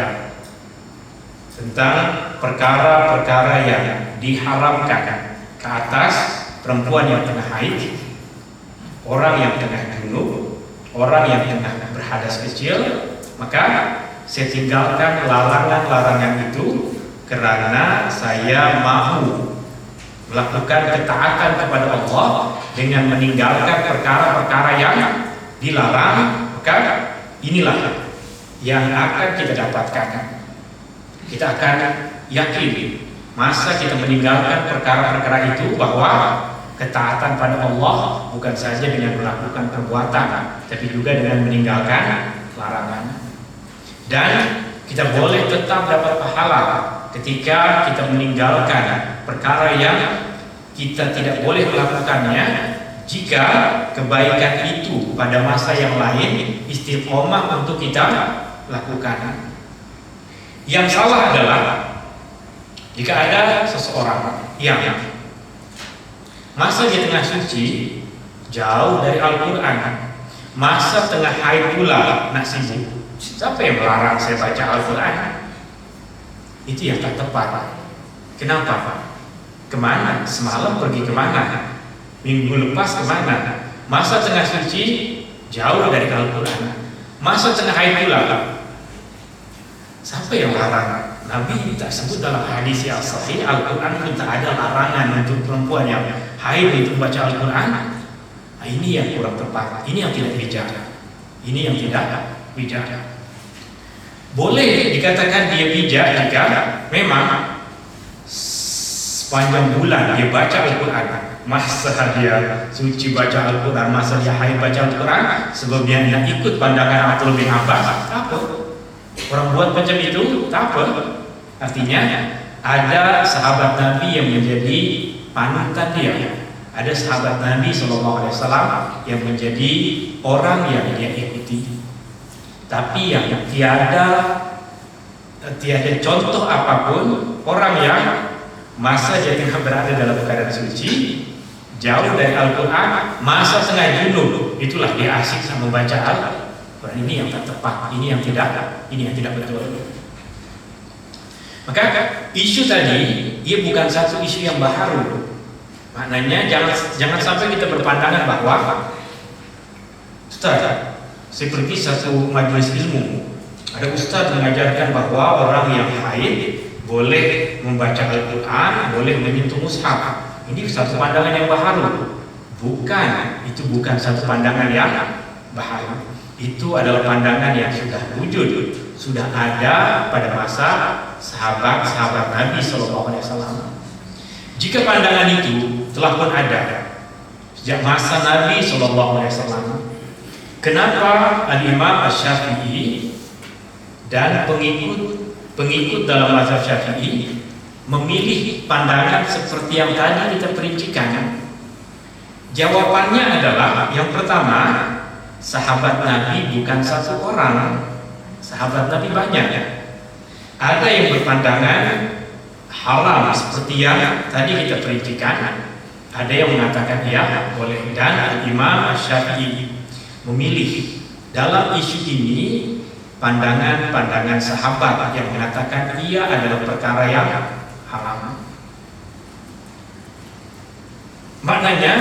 tentang perkara-perkara yang diharamkan ke atas perempuan yang tengah haid, orang yang tengah junub, orang yang tengah berhadas kecil, maka saya tinggalkan larangan-larangan itu karena saya mau melakukan ketaatan kepada Allah dengan meninggalkan perkara-perkara yang dilarang. Maka inilah yang akan kita dapatkan. Kita akan yakin masa kita meninggalkan perkara-perkara itu bahwa ketaatan pada Allah bukan saja dengan melakukan perbuatan, tapi juga dengan meninggalkan larangan. Dan kita boleh tetap dapat pahala ketika kita meninggalkan perkara yang kita tidak boleh melakukannya, jika kebaikan itu pada masa yang lain istiqomah untuk kita lakukan. Yang salah adalah jika ada seseorang yang masa di tengah suci jauh dari Al-Quran, masa tengah haid pula nak sibuk. Siapa yang melarang saya baca Al-Quran? Itu yang tak tepat. Kenapa? Kemana? Semalam pergi kemana? Minggu lepas kemana? Masa tengah suci jauh dari Al-Quran, masa tengah haid pula. Siapa yang melarang? Nabi tak sebut dalam hadis yang sahih, Al-Quran pun tak ada larangan untuk perempuan yang haid itu baca Al-Quran. Nah, ini yang kurang tepat, ini yang tidak bijak, ini yang tidak bijak. Boleh dikatakan dia bijak jika memang sepanjang bulan dia baca Al-Quran, masa dia suci baca Al-Quran, masa dia haid baca Al-Quran, sebab dia nak ikut pandangan Abdullah bin Abbas. Apa? Orang buat macam itu, tak apa. Artinya ada sahabat Nabi yang menjadi panutan dia. Ada sahabat Nabi SAW yang menjadi orang yang dia ikuti. Tapi yang tiada contoh apapun orang yang masa dia tengah berada dalam keadaan suci, jauh dari Al-Quran, masa tengah junub, itulah dia asyik sama membaca Al-Quran. Ini yang tak tepat, ini yang tidak betul. Maka isu tadi ia bukan satu isu yang baru. Maknanya jangan sampai kita berpandangan bahwa Ustaz, saya pergi satu majelis ilmu, ada ustaz mengajarkan bahwa orang yang haid boleh membaca Al-Quran, boleh menyentuh mushaf. Ini satu pandangan yang baru. Bukan, itu bukan satu pandangan yang baru. Itu adalah pandangan yang sudah wujud, sudah ada pada masa sahabat-sahabat Nabi SAW. Jika pandangan itu telah pun ada sejak masa Nabi SAW, kenapa Al-Imam Asy-Syafi'i dan pengikut dalam mazhab Syafi'i memilih pandangan seperti yang tadi kita perincikan? Jawabannya adalah yang pertama, sahabat Nabi bukan satu orang, sahabat Nabi banyak. Ada yang berpandangan halal seperti yang tadi kita perincikan, ada yang mengatakan ya boleh, dan Imam Syafi'i memilih dalam isu ini pandangan-pandangan sahabat yang mengatakan ia adalah perkara yang halal. Maknanya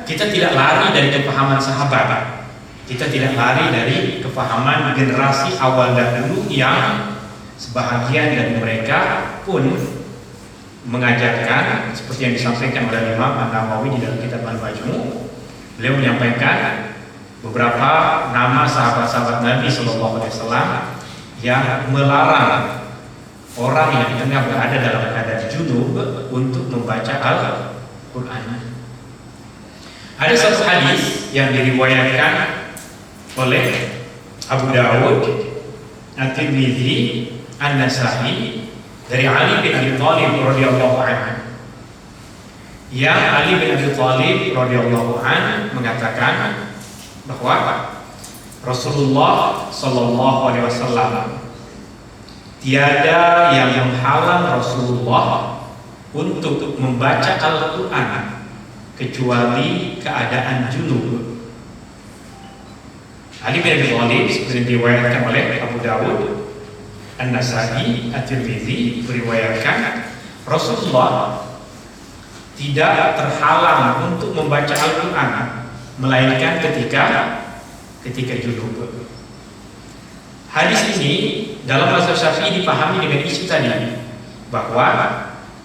kita tidak lari dari kepahaman sahabat. Kita tidak lari dari kepahaman generasi awal dahulu yang sebahagian dari mereka pun mengajarkan seperti yang disampaikan oleh Imam An-Nawawi di dalam kitab Al-Majmu'. Beliau menyampaikan beberapa nama sahabat-sahabat Nabi SAW yang melarang orang yang tengah berada dalam keadaan junub untuk membaca Al-Quran. Ada satu hadis yang diriwayatkan oleh Abu Dawud, At-Tirmidzi, An-Nasa'i dari Ali bin Abi Thalib radhiyallahu anhu. Yang Ali bin Abi Thalib radhiyallahu anhu mengatakan bahwa Rasulullah sallallahu alaihi wasallam tiada yang menghalang Rasulullah untuk membaca Al-Quran kecuali keadaan junub. Ali bin Abi Thalib seperti diriwayatkan oleh Abu Dawud, An-Nasa'i, At-Tirmidzi meriwayatkan Rasulullah tidak terhalang untuk membaca Al-Quran melainkan ketika junub. Hadis ini dalam mazhab Syafi'i dipahami dengan isu tadi bahwa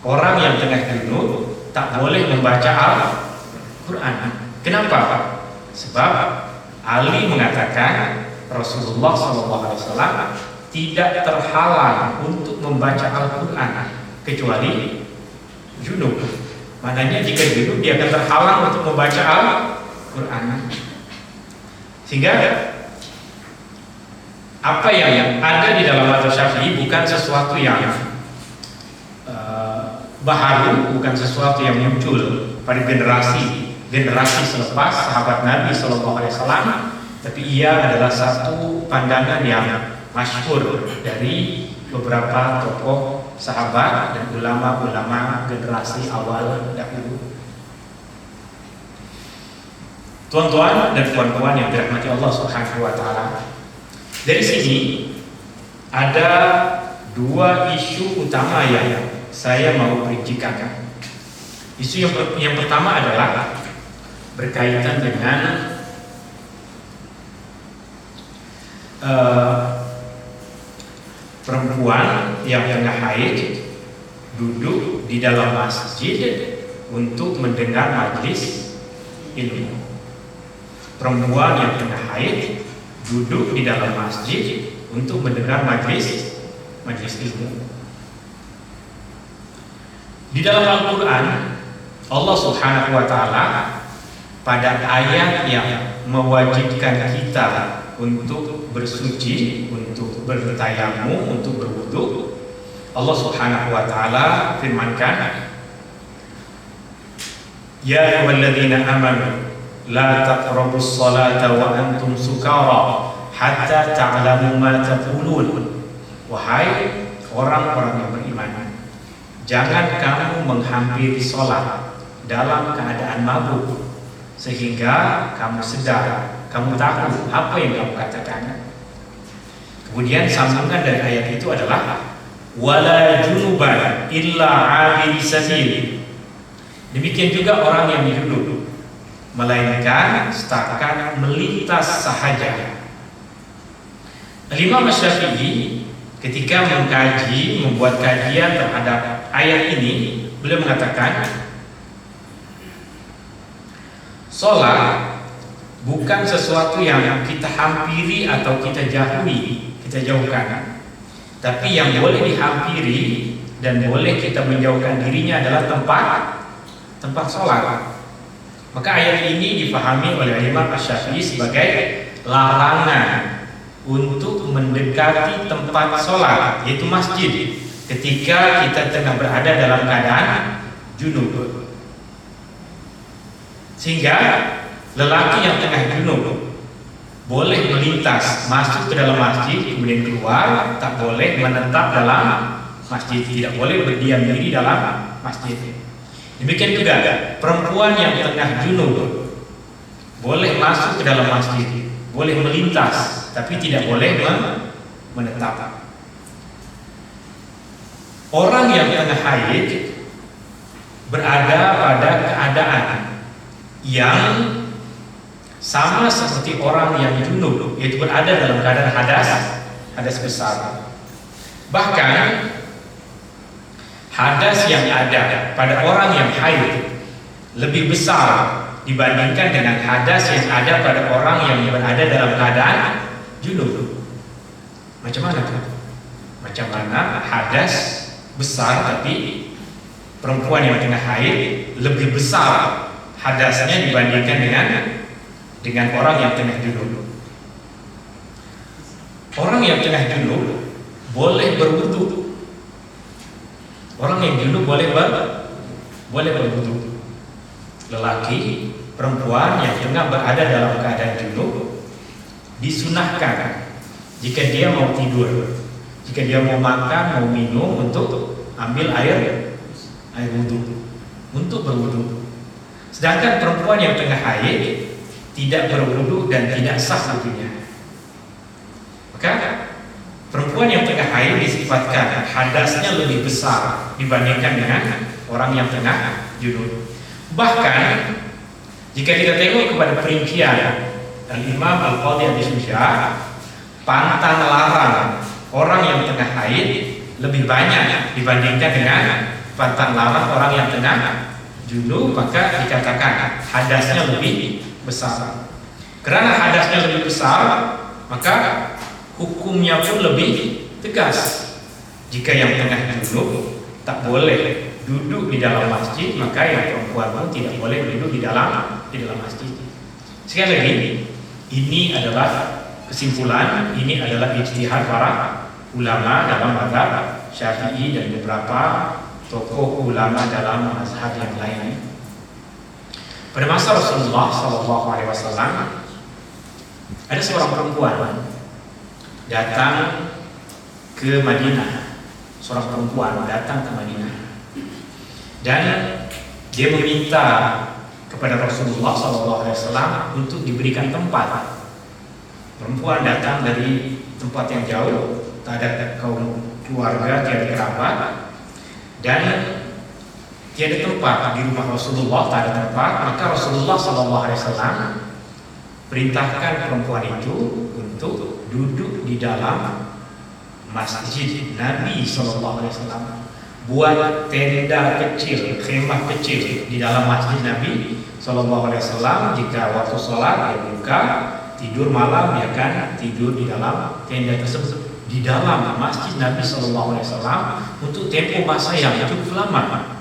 orang yang tengah junub tak boleh membaca Al-Quran. Kenapa? Sebab Ali mengatakan Rasulullah SAW tidak terhalang untuk membaca Al-Quran kecuali junub. Maknanya jika junub dia akan terhalang untuk membaca Al-Quran. Sehingga apa yang ada di dalam mazhab Syafi'i bukan sesuatu yang baru, bukan sesuatu yang muncul pada generasi selepas sahabat Nabi SAW, tapi ia adalah satu pandangan yang masyhur dari beberapa tokoh sahabat dan ulama-ulama generasi awal dahulu. Tuan-tuan dan puan-puan yang dirahmati Allah Subhanahu wa taala, dari sini ada dua isu utama yang saya mau rincikan. Isu yang pertama adalah berkaitan dengan perempuan yang tengah haid duduk di dalam masjid untuk mendengar majlis ilmu. Perempuan yang tengah haid duduk di dalam masjid untuk mendengar majlis ilmu. Di dalam Al-Quran, Allah Subhanahu wa taala pada ayat yang mewajibkan kita untuk bersuci, untuk bertayamum, untuk berwudu, Allah Subhanahu wa taala firmankan, Ya ayyuhalladzina amanu la taqrabus salata wa antum sukara hatta ta'lamu ma taqulun. Wahai orang-orang yang beriman, jangan kamu menghampiri salat dalam keadaan mabuk sehingga kamu sadar, kamu tahu apa yang kamu katakan. Kemudian sambungan dari ayat itu adalah wala junuban illa 'abiri sabil. Demikian juga orang yang junub, melainkan setakat melintas sahaja. Imam Syafi'i ketika membuat kajian terhadap ayat ini, beliau mengatakan sholat bukan sesuatu yang kita hampiri atau kita jauhi, kita jauhkan. Tapi yang boleh dihampiri dan boleh kita menjauhkan dirinya adalah tempat sholat. Maka ayat ini dipahami oleh Imam Syafi'i sebagai larangan untuk mendekati tempat sholat, yaitu masjid, ketika kita tengah berada dalam keadaan junub. Sehingga lelaki yang tengah junub boleh melintas masuk ke dalam masjid, kemudian keluar, tak boleh menetap dalam masjid, tidak boleh berdiam diri dalam masjid. Demikian juga perempuan yang tengah junub boleh masuk ke dalam masjid, boleh melintas, tapi tidak boleh menetap. Orang yang tengah haid berada pada keadaan yang sama seperti orang yang junub, yaitu berada dalam keadaan hadas besar. Bahkan hadas yang ada pada orang yang haid lebih besar dibandingkan dengan hadas yang ada pada orang yang berada dalam keadaan junub. Macam mana tuh? Macam mana hadas besar tapi perempuan yang tengah haid lebih besar hadasnya dibandingkan dengan orang yang tengah junub. Orang yang tengah junub boleh berwudu. Orang yang junub boleh berwudu. Lelaki, perempuan yang tengah berada dalam keadaan junub disunahkan jika dia mau tidur, jika dia mau makan, mau minum, untuk ambil air wudu, untuk berwudu. Sedangkan perempuan yang tengah haid tidak berwudu dan tidak sah wudunya. Maka perempuan yang tengah haid disifatkan hadasnya lebih besar dibandingkan dengan orang yang tengah junub. Bahkan jika kita tengok kepada perincian Al-Imam Al-Qadhi Al-Syuja, pantang larang orang yang tengah haid lebih banyak dibandingkan dengan pantang larang orang yang tengah junub, maka dikatakan hadasnya lebih besar. Karena hadasnya lebih besar, maka hukumnya pun lebih tegas. Jika yang tengah junub tak boleh duduk di dalam masjid, maka yang perempuan pun tidak boleh duduk di dalam masjid. Sekali lagi, ini adalah kesimpulan, ini adalah ijtihad para ulama dalam mazhab Syafi'i dan beberapa tokoh ulama dalam mazhab yang lain. Pada masa Rasulullah SAW, ada seorang perempuan datang ke Madinah. Seorang perempuan datang ke Madinah dan dia meminta kepada Rasulullah SAW untuk diberikan tempat. Perempuan datang dari tempat yang jauh, tak ada kaum keluarga, tiada kerabat, dan tiada tempat di rumah Rasulullah, tak ada tempat. Maka Rasulullah SAW perintahkan perempuan itu untuk duduk di dalam masjid Nabi SAW. Buat tenda kecil, khemah kecil di dalam masjid Nabi SAW. Jika waktu sholat dia buka, tidur malam dia akan tidur di dalam tenda tersebut di dalam masjid Nabi SAW untuk tempoh masa yang cukup lama,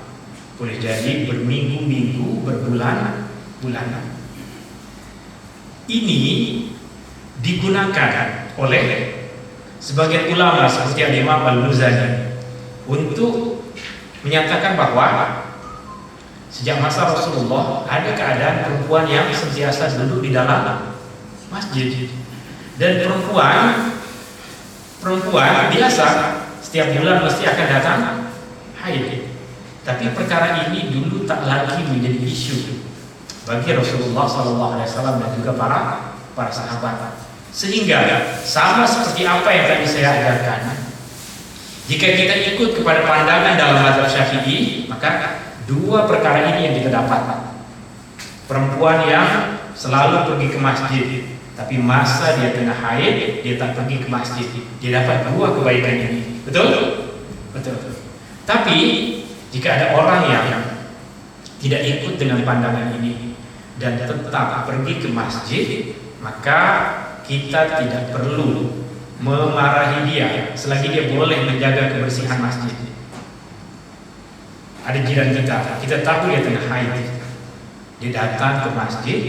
boleh jadi berminggu-minggu, berbulan-bulan. Ini digunakan oleh sebagian ulama seperti Imam Al-Muzani untuk menyatakan bahwa sejak masa Rasulullah ada keadaan perempuan yang sentiasa duduk di dalam masjid, dan perempuan biasa setiap bulan mesti akan datang haid. Tapi perkara ini dulu tak lagi menjadi isu bagi Rasulullah SAW dan juga para sahabat, sehingga sama seperti apa yang tadi saya ajarkan. Jika kita ikut kepada pandangan dalam mazhab Syafi'i, maka dua perkara ini yang kita dapat. Perempuan yang selalu pergi ke masjid, tapi masa dia tengah haid dia tak pergi ke masjid, dia dapat dua kebaikan ini. Betul? Betul. Tapi jika ada orang yang tidak ikut dengan pandangan ini dan tetap pergi ke masjid, maka kita tidak perlu memarahi dia selagi dia boleh menjaga kebersihan masjid. Ada jiran kita tahu dia tengah haid, dia datang ke masjid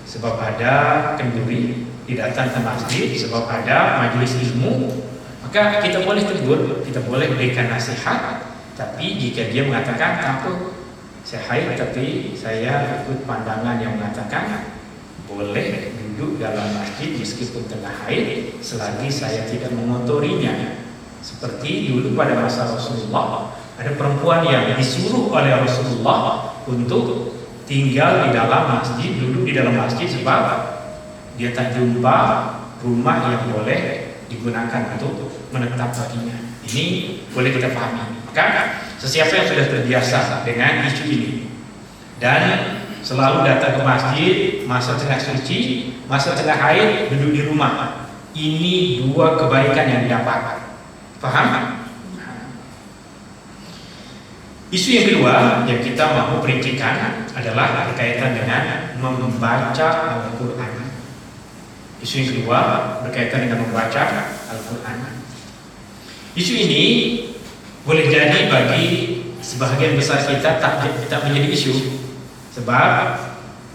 sebab ada kenduri, dia datang ke masjid sebab ada majelis ilmu, maka kita boleh tegur, kita boleh berikan nasihat. Tapi jika dia mengatakan takut saya haid, tapi saya ikut pandangan yang mengatakan boleh duduk dalam masjid meskipun tengah haid selagi saya tidak mengotorinya. Seperti dulu pada masa Rasulullah, ada perempuan yang disuruh oleh Rasulullah untuk tinggal di dalam masjid, duduk di dalam masjid sebab dia tak jumpa rumah yang boleh digunakan untuk menetap baginya. Ini boleh kita pahami. Maka sesiapa yang sudah terbiasa dengan isu ini dan selalu datang ke masjid masa tengah suci, masa tengah haid duduk di rumah. Ini dua kebaikan yang didapat. Paham? Isu yang kedua yang kita mau perincikan adalah berkaitan dengan membaca Al-Quran. Isu yang kedua berkaitan dengan membaca Al-Quran. Isu ini boleh jadi bagi sebagian besar kita tak menjadi isu, sebab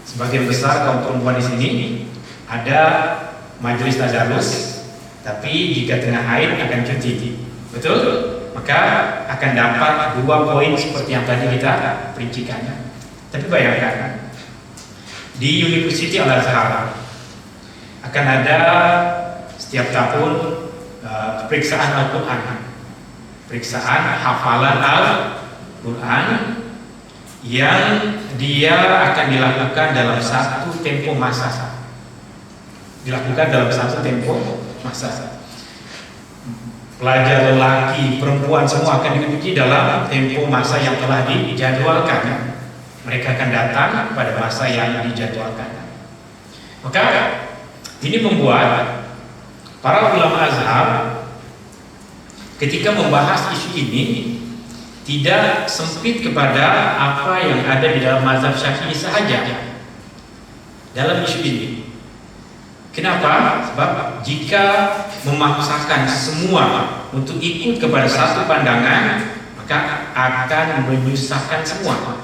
sebagian besar kaum perempuan di sini ada majelis tadarus, tapi jika tengah haid akan cuti, betul? Maka akan dapat dua poin seperti yang tadi kita perincikan. Tapi bayangkan di University Al-Azhar akan ada setiap tahun periksaan Al-Quran, periksaan hafalan Al-Quran yang dia akan dilakukan dalam satu tempo masa. Dilakukan dalam satu tempo masa. Pelajar lelaki, perempuan semua akan diuji dalam tempo masa yang telah dijadwalkan. Mereka akan datang pada masa yang dijadwalkan. Maka ini membuat para ulama Azhar ketika membahas isu ini tidak sempit kepada apa yang ada di dalam mazhab Syafi'i sahaja dalam isu ini. Kenapa? Sebab jika memaksakan semua untuk ikut kepada satu pandangan, maka akan menyusahkan semua.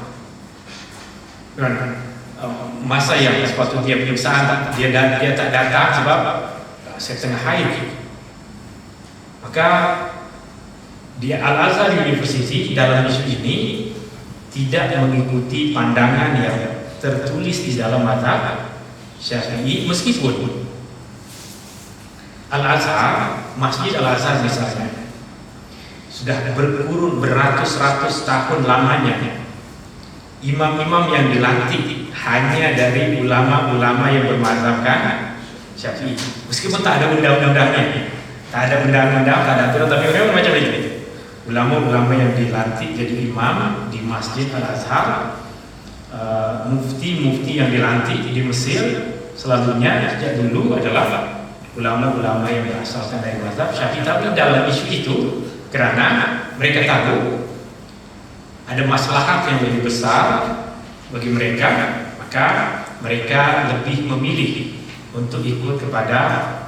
Masa yang sepatutnya dia periksaan dia tak datang sebab saya tengah haid. Maka di Al-Azhar University dalam isu ini tidak mengikuti pandangan yang tertulis di dalam mazhab Syafi'i, meskipun Al-Azhar, Masjid Al-Azhar misalnya sudah berkurun beratus-ratus tahun lamanya, imam-imam yang dilantik hanya dari ulama-ulama yang bermazhabkan Syafi'i, meskipun tak ada undang-undangnya, tak ada undang-undang, tak ada aturan, tapi memang macam itu. Ulama-ulama yang dilantik jadi imam di Masjid Al-Azhar, mufti-mufti yang dilantik di Mesir selalunya sejak dulu adalah ulama-ulama yang berasalkan dari mazhab Syafi'i. Tapi dalam isu itu, karena mereka tahu ada maslahat yang lebih besar bagi mereka, maka mereka lebih memilih untuk ikut kepada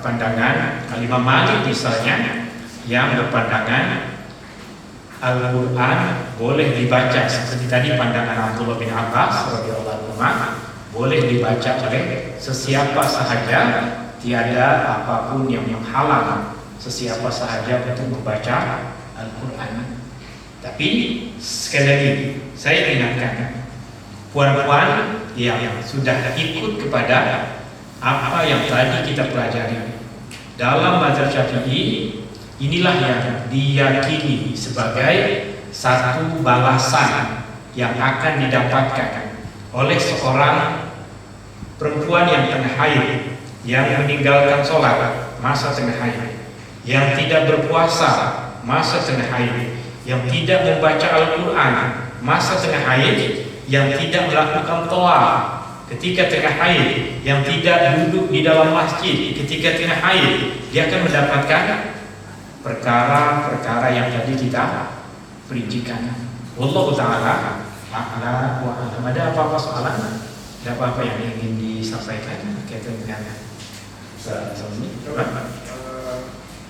pandangan Imam Malik misalnya, yang berpandangan Al-Quran boleh dibaca seperti tadi pandangan Abdullah bin Abbas radhiyallahu anhu, boleh dibaca oleh sesiapa sahaja, tiada apapun yang menghalang sesiapa sahaja untuk membaca Al-Quran. Tapi sekali lagi saya ingatkan, puan-puan yang sudah ikut kepada apa yang tadi kita pelajari dalam mazhab Syafi'i, inilah yang diyakini sebagai satu balasan yang akan didapatkan oleh seorang perempuan yang tengah haid, yang meninggalkan sholat masa tengah haid, yang tidak berpuasa masa tengah haid, yang tidak membaca Al-Quran masa tengah haid, yang tidak melakukan tawaf ketika tengah haid, yang tidak duduk di dalam masjid ketika tengah haid. Dia akan mendapatkan perkara-perkara yang tadi kita perincikan. Wallahu ta'ala a'la wa a'lam. Ada apa-apa soalan? Ada apa-apa yang ingin disampaikan berkaitan dengan ini?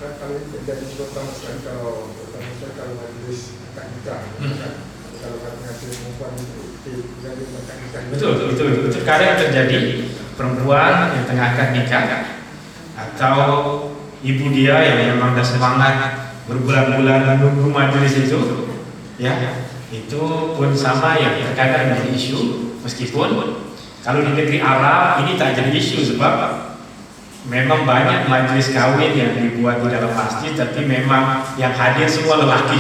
Kalau terjadi pertama sekali, kalau majelis akad nikah, kalau majelis perempuan itu jadi akad nikah. Betul. Terkadang terjadi perempuan yang tengah akad nikah atau ibu dia yang memang dah semangat berbulan-bulan menunggu majelis itu, ya, itu pun sama yang terkadang menjadi isu. Meskipun kalau di negeri Arab ini tak jadi isu, sebab memang banyak majelis kawin yang dibuat di dalam masjid, tapi memang yang hadir semua lelaki.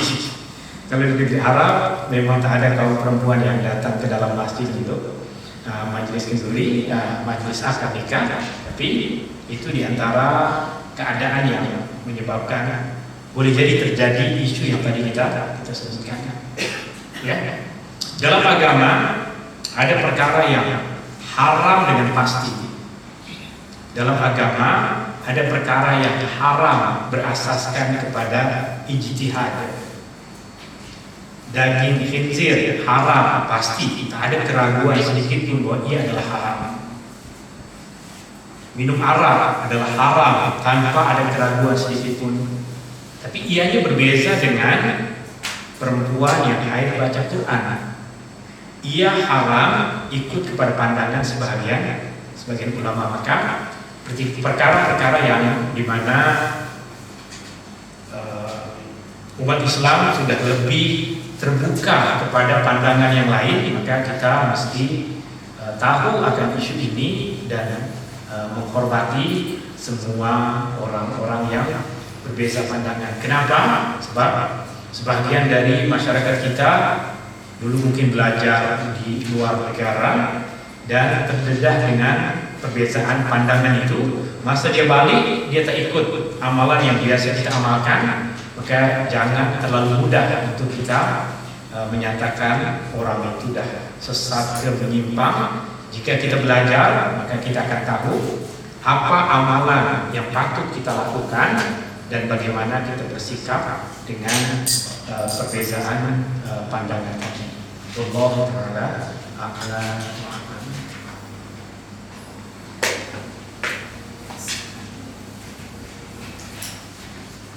Kalau di negeri Arab memang tak ada kaum perempuan yang datang ke dalam masjid itu, majelis kenduri, majelis akad nikah. Tapi itu diantara keadaan yang menyebabkan boleh jadi terjadi isu yang tadi kita sebutkan. Ya. Dalam agama ada perkara yang haram dengan pasti. Dalam agama ada perkara yang haram berasaskan kepada ijtihad. Daging khinzir haram pasti, tak ada keraguan sedikit pun bahwa ia adalah haram. Minum arak adalah haram tanpa ada keraguan sedikit pun. Tapi ianya berbeza dengan perempuan yang haid baca Quran. Ia haram ikut kepada pandangan sebagian ulama. Maka perkara-perkara yang dimana umat Islam sudah lebih terbuka kepada pandangan yang lain, maka kita mesti tahu akan isu ini dan menghormati semua orang-orang yang berbeza pandangan. Kenapa? Sebab sebagian dari masyarakat kita dulu mungkin belajar di luar negara dan terdedah dengan perbezaan pandangan itu. Masa dia balik, dia tak ikut amalan yang biasa kita amalkan. Maka jangan terlalu mudah untuk kita menyatakan orang itu dah sesat ke menyimpang. Jika kita belajar, maka kita akan tahu apa amalan yang patut kita lakukan dan bagaimana kita bersikap dengan perbezaan pandangan tadi. Wallahu ta'ala a'lam.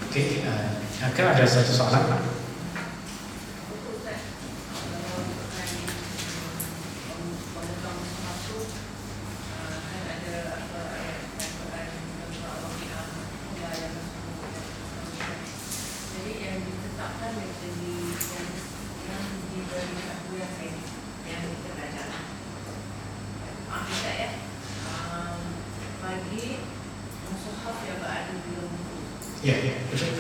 Oke, akan ada satu soalan Pak. Ya, betul.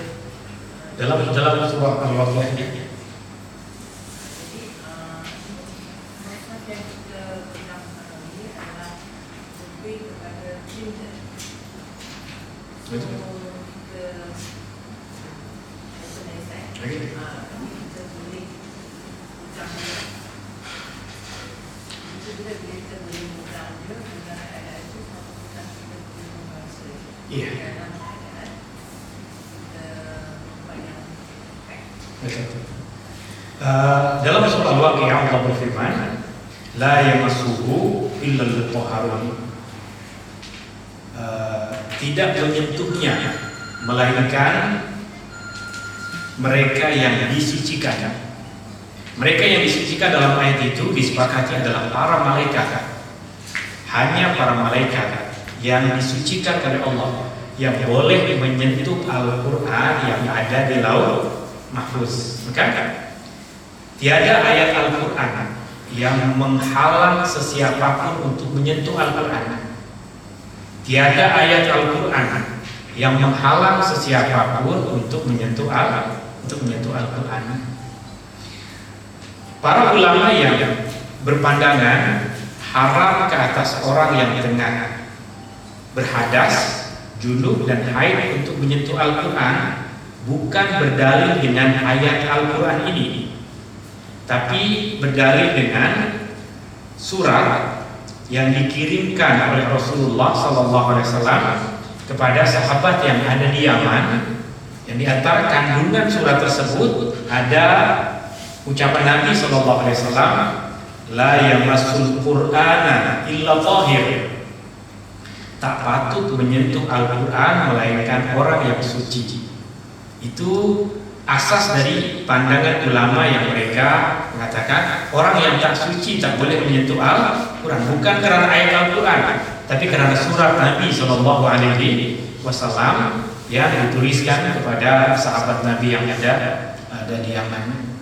Dalam surah Al-Waqiah ini. Dalam surah Al-Waqiah Allah berfirman, la yamassuhu illal mutahharun. Tidak menyentuhnya melainkan mereka yang disucikan. Mereka yang disucikan dalam ayat itu disepakati adalah para malaikat. Hanya para malaikat yang disucikan oleh Allah yang boleh menyentuh Al-Quran yang ada di Lauh Mahfuz. Maka tiada ayat Al-Quran yang menghalang sesiapapun untuk menyentuh Al-Quran. Tiada ayat Al-Quran yang menghalang sesiapapun untuk menyentuh Al-Quran. Para ulama yang berpandangan haram ke atas orang yang tengah berhadas, junub dan haid untuk menyentuh Al-Quran bukan berdalil dengan ayat Al-Quran ini, tapi berdalil dengan surat yang dikirimkan oleh Rasulullah SAW kepada sahabat yang ada di Yaman. Yang di antara kandungan surat tersebut ada ucapan Nabi SAW, la yamassul Qur'ana illa tahir. Tak patut menyentuh Al-Quran melainkan orang yang suci. Itu asas dari pandangan ulama yang mereka mengatakan orang yang tak suci tak boleh menyentuh Al-Quran, bukan karena ayat Al-Quran, tapi karena surat Nabi SAW yang dituliskan kepada sahabat Nabi yang ada di Yaman.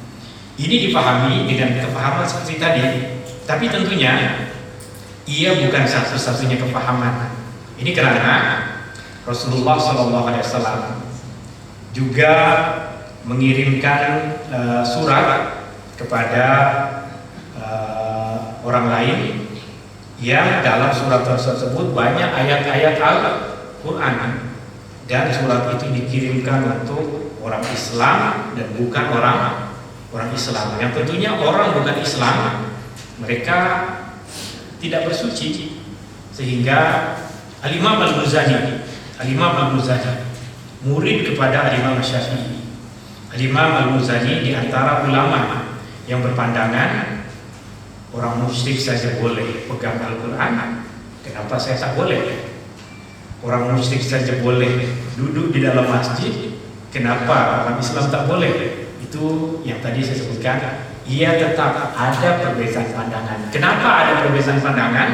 Ini dipahami dengan kepahaman seperti tadi, tapi tentunya ia bukan satu-satunya kepahaman. Ini karena Rasulullah SAW juga mengirimkan surat kepada orang lain yang dalam surat tersebut banyak ayat-ayat Al-Quran, dan surat itu dikirimkan untuk orang Islam dan bukan orang Islam. Yang tentunya orang bukan Islam Mereka tidak bersuci, sehingga Al-Imam Al-Muzani murid kepada Al-Imam Syafi'i. Al-Imam Al-Muzani di antara ulama yang berpandangan orang musyrik saja boleh pegang Al-Quran, kenapa saya tak boleh? Orang musyrik saja boleh duduk di dalam masjid, kenapa orang Islam tak boleh? Itu yang tadi saya sebutkan. Ia tetap ada perbedaan pandangan. Kenapa ada perbedaan pandangan?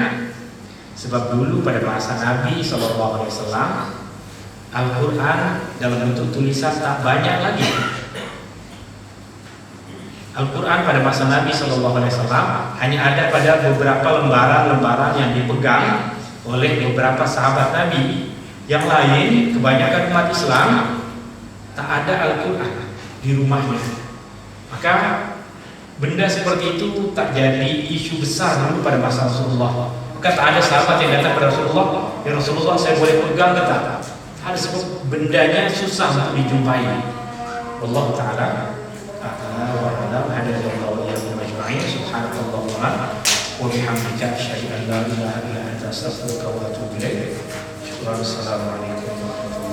Sebab dulu pada masa Nabi SAW, Al-Quran dalam bentuk tulisan tak banyak lagi. Al-Quran pada masa Nabi SAW hanya ada pada beberapa lembaran-lembaran yang dipegang oleh beberapa sahabat Nabi. Yang lain, kebanyakan umat Islam tak ada Al-Quran di rumahnya. Maka benda seperti itu tak jadi isu besar dulu pada masa Rasulullah. Maka tak ada sahabat yang datang kepada Rasulullah, ya Rasulullah saya boleh pegang ke tak? Ada sebab bendanya susah untuk dijumpai. Wallahu ta'ala a'la wa a'lam. Hadallahu wa iyyakum ajma'in. Subhanakallahumma wa bihamdika asyhadu an la ilaha illa anta astaghfiruka wa atubu ilaik. Assalamualaikum warahmatullahi wabarakatuh.